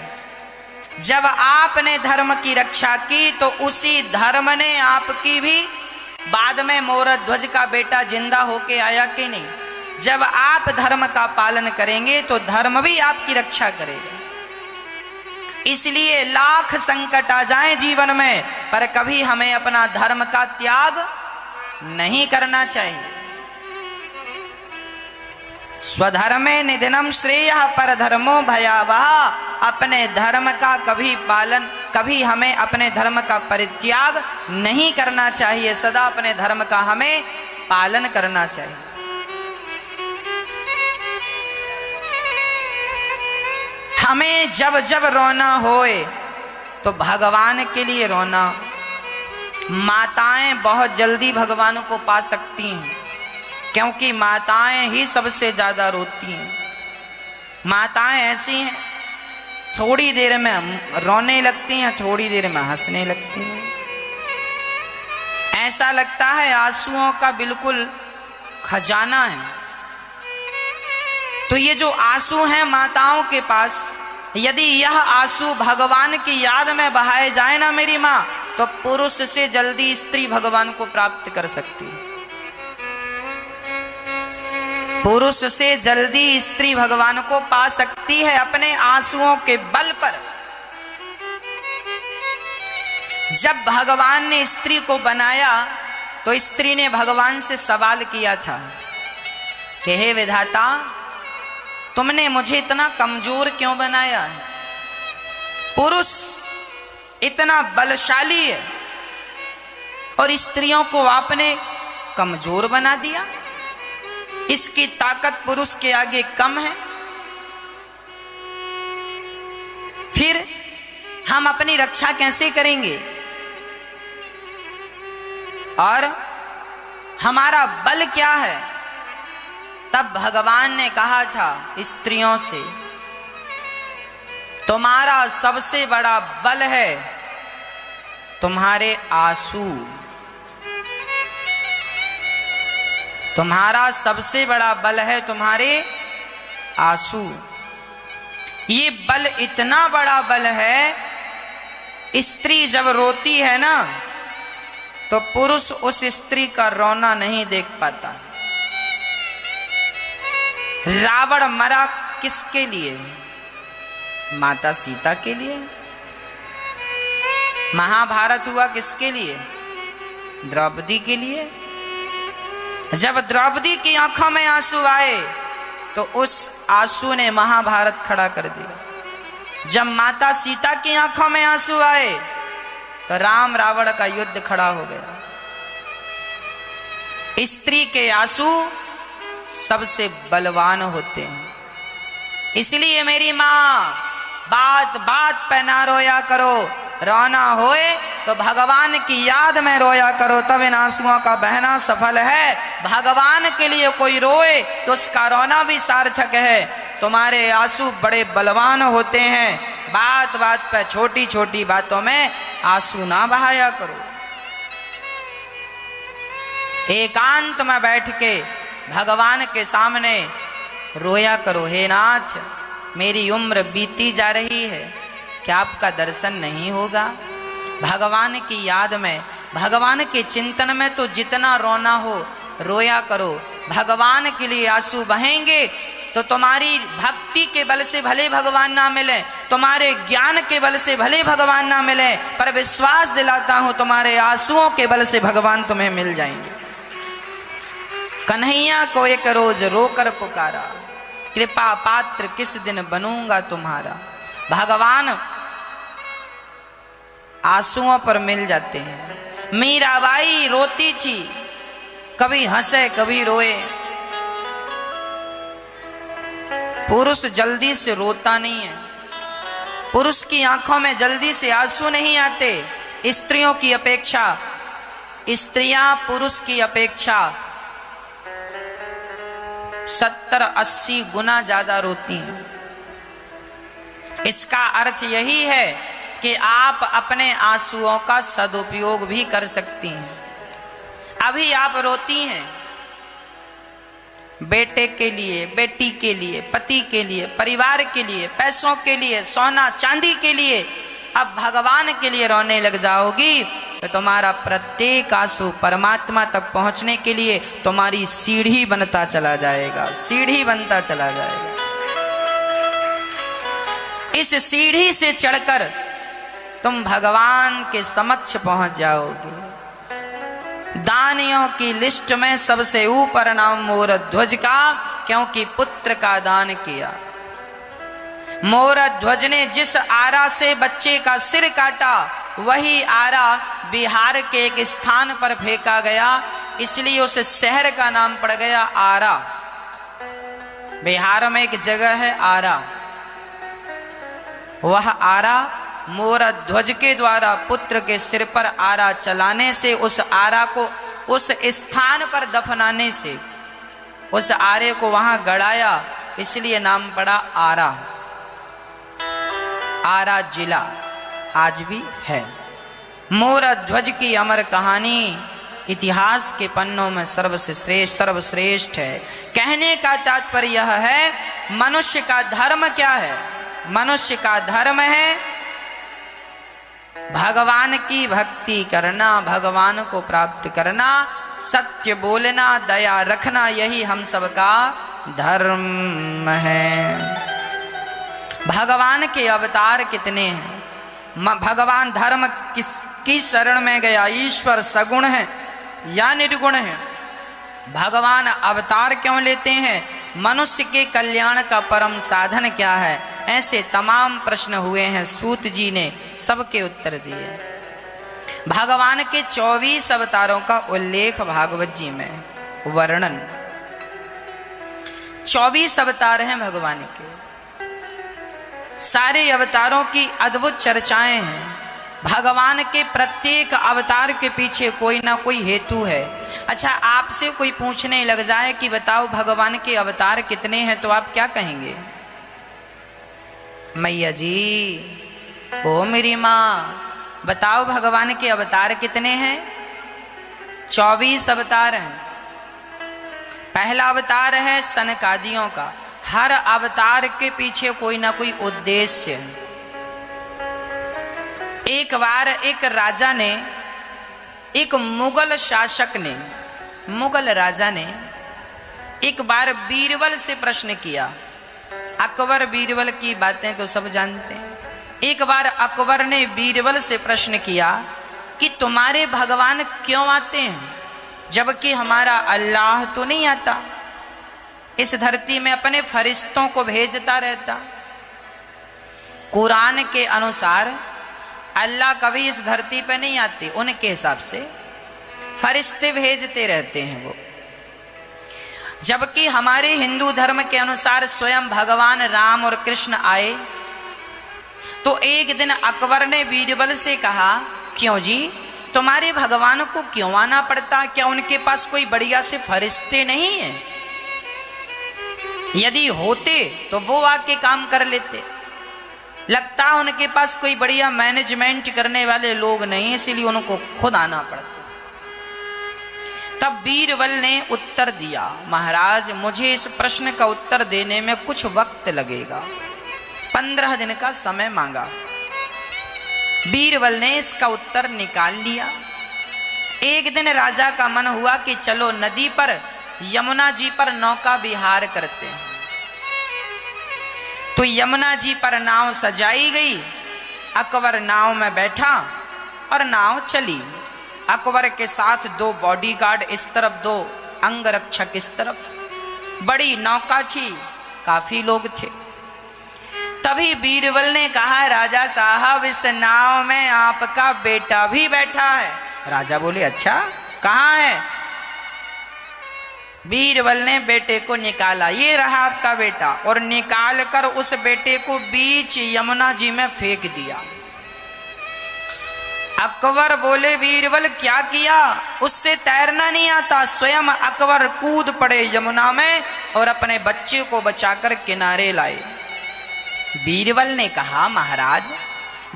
Speaker 1: जब आपने धर्म की रक्षा की तो उसी धर्म ने आपकी भी, बाद में मोरध्वज का बेटा जिंदा होके आया कि नहीं? जब आप धर्म का पालन करेंगे तो धर्म भी आपकी रक्षा करेगा। इसलिए लाख संकट आ जाएं जीवन में, पर कभी हमें अपना धर्म का त्याग नहीं करना चाहिए। स्वधर्मे निधनम श्रेयः परधर्मो भयावह। अपने धर्म का कभी हमें अपने धर्म का परित्याग नहीं करना चाहिए, सदा अपने धर्म का हमें पालन करना चाहिए। हमें जब जब रोना होए तो भगवान के लिए रोना। माताएं बहुत जल्दी भगवान को पा सकती हैं क्योंकि माताएं ही सबसे ज्यादा रोती हैं। माताएं ऐसी हैं, थोड़ी देर में रोने लगती हैं, थोड़ी देर में हंसने लगती हैं। ऐसा लगता है आंसुओं का बिल्कुल खजाना है। तो ये जो आंसू हैं माताओं के पास, यदि यह आंसू भगवान की याद में बहाए जाए ना मेरी माँ, तो पुरुष से जल्दी स्त्री भगवान को प्राप्त कर सकती है। पुरुष से जल्दी स्त्री भगवान को पा सकती है अपने आंसुओं के बल पर। जब भगवान ने स्त्री को बनाया तो स्त्री ने भगवान से सवाल किया था कि हे विधाता, तुमने मुझे इतना कमजोर क्यों बनाया है? पुरुष इतना बलशाली है और स्त्रियों को आपने कमजोर बना दिया। इसकी ताकत पुरुष के आगे कम है। फिर हम अपनी रक्षा कैसे करेंगे? और हमारा बल क्या है? तब भगवान ने कहा था स्त्रियों से, तुम्हारा सबसे बड़ा बल है तुम्हारे आंसू। तुम्हारा सबसे बड़ा बल है तुम्हारे आंसू। ये बल इतना बड़ा बल है, स्त्री जब रोती है ना तो पुरुष उस स्त्री का रोना नहीं देख पाता। रावण मरा किसके लिए? माता सीता के लिए। महाभारत हुआ किसके लिए? द्रौपदी के लिए। जब द्रौपदी की आंखों में आंसू आए तो उस आंसू ने महाभारत खड़ा कर दिया। जब माता सीता की आंखों में आंसू आए तो राम रावण का युद्ध खड़ा हो गया। स्त्री के आंसू सबसे बलवान होते हैं। इसलिए मेरी मां, बात बात पे ना रोया करो। रोना होए तो भगवान की याद में रोया करो, तब इन आंसुओं का बहना सफल है। भगवान के लिए कोई रोए तो उसका रोना भी सार्थक है। तुम्हारे आंसू बड़े बलवान होते हैं। बात बात पे, छोटी छोटी बातों में आंसू ना बहाया करो। एकांत में बैठ के भगवान के सामने रोया करो, हे नाथ मेरी उम्र बीती जा रही है, क्या आपका दर्शन नहीं होगा? भगवान की याद में, भगवान के चिंतन में तो जितना रोना हो रोया करो। भगवान के लिए आंसू बहेंगे तो तुम्हारी भक्ति के बल से भले भगवान ना मिले, तुम्हारे ज्ञान के बल से भले भगवान ना मिले, पर विश्वास दिलाता हूं तुम्हारे आंसुओं के बल से भगवान तुम्हें मिल जाएंगे। कन्हैया को एक रोज रोकर पुकारा, कृपा पात्र किस दिन बनूंगा तुम्हारा। भगवान आंसुओं पर मिल जाते हैं। मीराबाई रोती थी, कभी हंसे कभी रोए। पुरुष जल्दी से रोता नहीं है, पुरुष की आंखों में जल्दी से आंसू नहीं आते। स्त्रियों की अपेक्षा, स्त्रियां पुरुष की अपेक्षा 70-80 गुना ज्यादा रोती हैं। इसका अर्थ यही है कि आप अपने आंसुओं का सदुपयोग भी कर सकती हैं। अभी आप रोती हैं बेटे के लिए, बेटी के लिए, पति के लिए, परिवार के लिए, पैसों के लिए, सोना चांदी के लिए। अब भगवान के लिए रोने लग जाओगी तो तुम्हारा प्रत्येक आंसू परमात्मा तक पहुंचने के लिए तुम्हारी सीढ़ी बनता चला जाएगा, सीढ़ी बनता चला जाएगा। इस सीढ़ी से चढ़कर तुम भगवान के समक्ष पहुंच जाओगे। दानियों की लिस्ट में सबसे ऊपर नाम मोरध्वज का, क्योंकि पुत्र का दान किया। मोरध्वज ने जिस आरा से बच्चे का सिर काटा, वही आरा बिहार के एक स्थान पर फेंका गया, इसलिए उस शहर का नाम पड़ गया आरा। बिहार में एक जगह है आरा, वह आरा मोरध्वज के द्वारा पुत्र के सिर पर आरा चलाने से, उस आरा को उस स्थान पर दफनाने से, उस आरे को वहां गड़ाया, इसलिए नाम पड़ा आरा। आरा जिला आज भी है। मोरध्वज की अमर कहानी इतिहास के पन्नों में सर्वश्रेष्ठ है। कहने का तात्पर्य यह है, मनुष्य का धर्म क्या है? मनुष्य का धर्म है भगवान की भक्ति करना, भगवान को प्राप्त करना, सत्य बोलना, दया रखना, यही हम सबका धर्म है। भगवान के अवतार कितने हैं? भगवान धर्म किसकी शरण में गया? ईश्वर सगुण है या निर्गुण है? भगवान अवतार क्यों लेते हैं? मनुष्य के कल्याण का परम साधन क्या है? ऐसे तमाम प्रश्न हुए हैं, सूत जी ने सबके उत्तर दिए। भगवान के 24 अवतारों का उल्लेख भागवत जी में, वर्णन। 24 अवतार हैं भगवान के। सारे अवतारों की अद्भुत चर्चाएं हैं। भगवान के प्रत्येक अवतार के पीछे कोई ना कोई हेतु है। अच्छा, आपसे कोई पूछने लग जाए कि बताओ भगवान के अवतार कितने हैं, तो आप क्या कहेंगे? मैया जी, ओ मेरी माँ, बताओ भगवान के अवतार कितने हैं? 24 अवतार हैं। पहला अवतार है सनकादियों का। हर अवतार के पीछे कोई ना कोई उद्देश्य है। एक बार एक राजा ने, एक मुगल शासक ने, मुगल राजा ने एक बार बीरबल से प्रश्न किया। अकबर बीरबल की बातें तो सब जानते हैं। एक बार अकबर ने बीरबल से प्रश्न किया कि तुम्हारे भगवान क्यों आते हैं, जबकि हमारा अल्लाह तो नहीं आता, इस धरती में अपने फरिश्तों को भेजता रहता। कुरान के अनुसार अल्लाह कभी इस धरती पर नहीं आते, उनके हिसाब से फरिश्ते भेजते रहते हैं वो। जबकि हमारे हिंदू धर्म के अनुसार स्वयं भगवान राम और कृष्ण आए। तो एक दिन अकबर ने बीरबल से कहा, क्यों जी, तुम्हारे भगवान को क्यों आना पड़ता? क्या उनके पास कोई बढ़िया से फरिश्ते नहीं है? यदि होते तो वो आके काम कर लेते। लगता उनके पास कोई बढ़िया मैनेजमेंट करने वाले लोग नहीं, इसीलिए उनको खुद आना पड़ता। तब बीरबल ने उत्तर दिया, महाराज मुझे इस प्रश्न का उत्तर देने में कुछ वक्त लगेगा। 15 दिन का समय मांगा। बीरबल ने इसका उत्तर निकाल लिया। एक दिन राजा का मन हुआ कि चलो नदी पर, यमुना जी पर नौका विहार करते हैं। तो यमुना जी पर नाव सजाई गई। अकबर नाव में बैठा और नाव चली। अकबर के साथ 2 बॉडीगार्ड इस तरफ, 2 अंगरक्षक इस तरफ। बड़ी नौका थी, काफी लोग थे। तभी बीरबल ने कहा, राजा साहब इस नाव में आपका बेटा भी बैठा है। राजा बोले, अच्छा कहाँ है? बीरबल ने बेटे को निकाला, ये रहा आपका बेटा, और निकाल कर उस बेटे को बीच यमुना जी में फेंक दिया। अकबर बोले, बीरबल क्या किया? उससे तैरना नहीं आता। स्वयं अकबर कूद पड़े यमुना में और अपने बच्चे को बचाकर किनारे लाए। बीरबल ने कहा, महाराज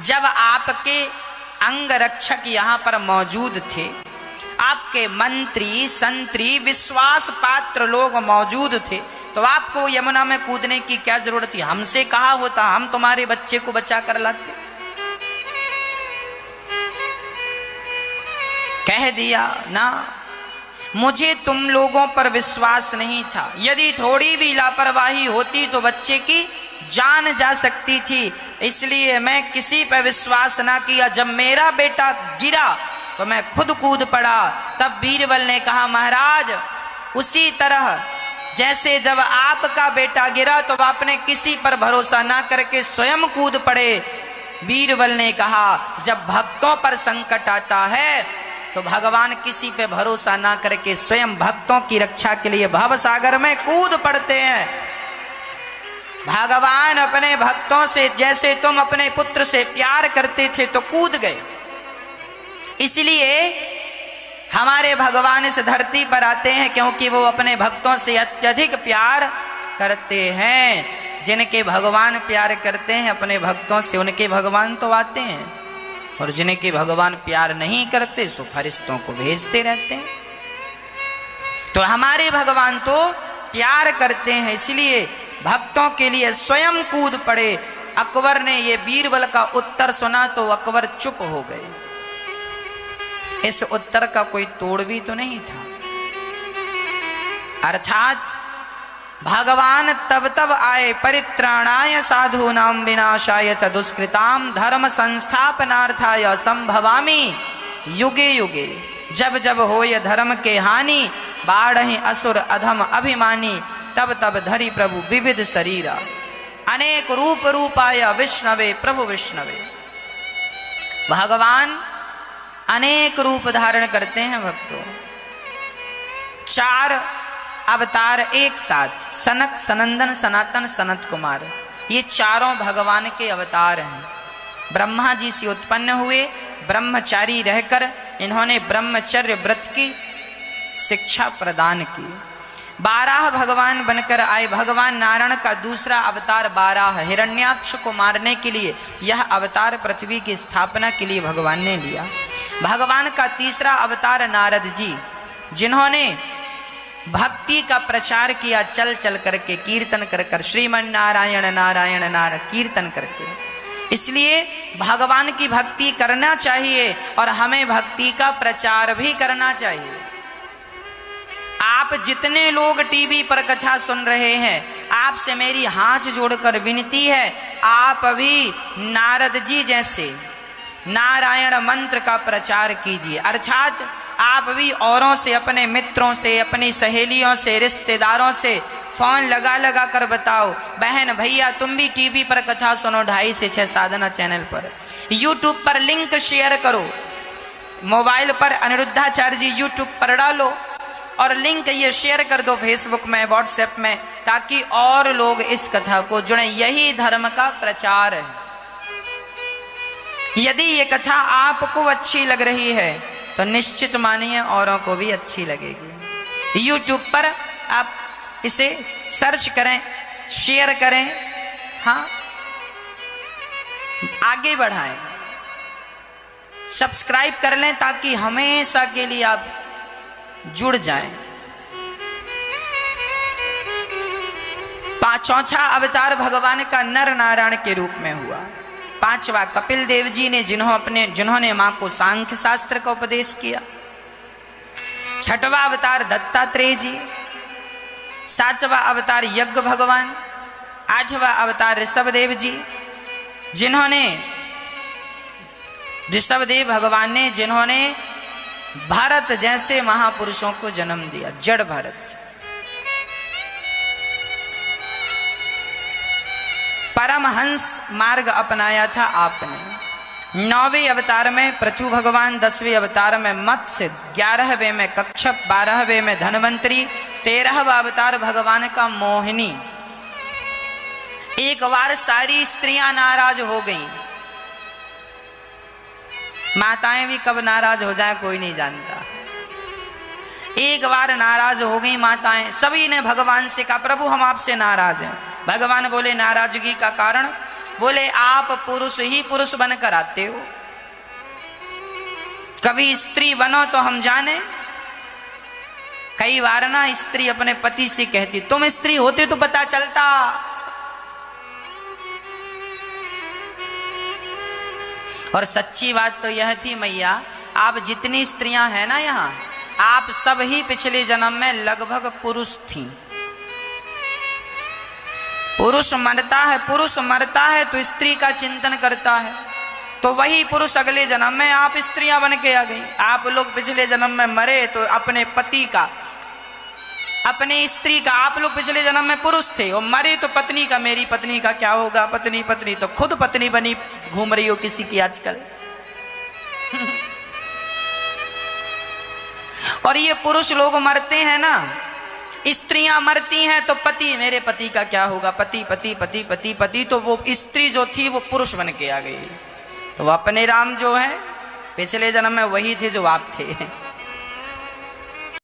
Speaker 1: जब आपके अंगरक्षक यहाँ पर मौजूद थे, आपके मंत्री संतरी विश्वास पात्र लोग मौजूद थे, तो आपको यमुना में कूदने की क्या जरूरत थी? हमसे कहा होता, हम तुम्हारे बच्चे को बचा कर लाते। कह दिया ना, मुझे तुम लोगों पर विश्वास नहीं था। यदि थोड़ी भी लापरवाही होती तो बच्चे की जान जा सकती थी, इसलिए मैं किसी पर विश्वास ना किया। जब मेरा बेटा गिरा तो मैं खुद कूद पड़ा। तब बीरबल ने कहा, महाराज उसी तरह जैसे जब आपका बेटा गिरा तो आपने किसी पर भरोसा ना करके स्वयं कूद पड़े। बीरबल ने कहा, जब भक्तों पर संकट आता है तो भगवान किसी पे भरोसा ना करके स्वयं भक्तों की रक्षा के लिए भव सागर में कूद पड़ते हैं। भगवान अपने भक्तों से जैसे तुम अपने पुत्र से प्यार करते थे तो कूद गए। इसलिए हमारे भगवान इस धरती पर आते हैं क्योंकि वो अपने भक्तों से अत्यधिक प्यार करते हैं। जिनके भगवान प्यार करते हैं अपने भक्तों से, उनके भगवान तो आते हैं, और जिनके भगवान प्यार नहीं करते सो फरिश्तों को भेजते रहते हैं। तो हमारे भगवान तो प्यार करते हैं, इसलिए भक्तों के लिए स्वयं कूद पड़े। अकबर ने ये बीरबल का उत्तर सुना तो अकबर चुप हो गए। इस उत्तर का कोई तोड़ भी तो नहीं था। अर्थात भगवान तब तब आए, परित्राणाय साधूनां विनाशाय च दुष्कृतां धर्म संस्थापनार्थाय संभवामि युगे युगे। जब जब होय धर्म के हानि, बाढ़हि असुर अधम अभिमानी, तब तब धरि प्रभु विविध शरीरा। अनेक रूप रूपाय विष्णवे प्रभु विष्णवे। भगवान अनेक रूप धारण करते हैं भक्तों। 4 अवतार एक साथ, सनक सनंदन सनातन सनत कुमार। ये चारों भगवान के अवतार हैं। ब्रह्मा जी से उत्पन्न हुए, ब्रह्मचारी रहकर इन्होंने ब्रह्मचर्य व्रत की शिक्षा प्रदान की। 12 भगवान बनकर आए। भगवान नारायण का दूसरा अवतार 12 हिरण्याक्ष को मारने के लिए, यह अवतार पृथ्वी की स्थापना के लिए भगवान ने लिया। भगवान का तीसरा अवतार नारद जी, जिन्होंने भक्ति का प्रचार किया, चल चल करके कीर्तन कर कर, श्रीमन नारायण नारायण नारायण कीर्तन करके। इसलिए भगवान की भक्ति करना चाहिए और हमें भक्ति का प्रचार भी करना चाहिए। आप जितने लोग टीवी पर कथा सुन रहे हैं, आपसे मेरी हाथ जोड़कर विनती है, आप भी नारद जी जैसे नारायण मंत्र का प्रचार कीजिए। अर्थात आप भी औरों से, अपने मित्रों से, अपनी सहेलियों से, रिश्तेदारों से फोन लगा लगा कर बताओ, बहन भैया तुम भी टीवी पर कथा सुनो 2.5 से 6 साधना चैनल पर। यूट्यूब पर लिंक शेयर करो, मोबाइल पर अनिरुद्धाचार्य जी यूट्यूब पर डालो और लिंक ये शेयर कर दो फेसबुक में, व्हाट्सएप में, ताकि और लोग इस कथा को जुड़े। यही धर्म का प्रचार है। यदि ये कथा आपको अच्छी लग रही है तो निश्चित मानिए औरों को भी अच्छी लगेगी। यूट्यूब पर आप इसे सर्च करें, शेयर करें, हाँ आगे बढ़ाएं, सब्सक्राइब कर लें ताकि हमेशा के लिए आप जुड़ जाएं। चौथा अवतार भगवान का नर नारायण के रूप में हुआ। 5वां कपिल देव जी ने, जिन्होंने मां को सांख्य शास्त्र का उपदेश किया। 6वां अवतार दत्तात्रेय जी। 7वां अवतार यज्ञ भगवान। 8वां अवतार ऋषभदेव जी, ऋषभदेव भगवान ने जिन्होंने भारत जैसे महापुरुषों को जन्म दिया, जड़ भरत। परमहंस मार्ग अपनाया था आपने। 9वें अवतार में पृथु भगवान, 10वें अवतार में मत्स्य, 11वें में कच्छप, 12वें में धनवंतरी, 13वां अवतार भगवान का मोहिनी। एक बार सारी स्त्रियां नाराज हो गईं। माताएं भी कब नाराज हो जाए कोई नहीं जानता। एक बार नाराज हो गई माताएं, सभी ने भगवान से कहा प्रभु हम आपसे नाराज हैं। भगवान बोले नाराजगी का कारण? बोले आप पुरुष ही पुरुष बनकर आते हो, कभी स्त्री बनो तो हम जाने। कई बार ना स्त्री अपने पति से कहती तुम स्त्री होते तो पता चलता। और सच्ची बात तो यह थी मैया, आप जितनी स्त्रियां हैं ना यहाँ, आप सब ही पिछले जन्म में लगभग पुरुष थीं। पुरुष मरता है तो स्त्री का चिंतन करता है, तो वही पुरुष अगले जन्म में आप स्त्रियां बन के आ गई। आप लोग पिछले जन्म में मरे तो अपने पति का, अपने स्त्री का, आप लोग पिछले जन्म में पुरुष थे और मरे तो पत्नी का, मेरी पत्नी का क्या होगा, पत्नी तो खुद पत्नी बनी घूम रही हो किसी की आजकल। और ये पुरुष लोग मरते हैं ना, स्त्रियां मरती हैं तो पति, मेरे पति का क्या होगा, पति, तो वो स्त्री जो थी वो पुरुष बन के आ गई। तो अपने राम जो है पिछले जन्म में वही थे जो आप थे।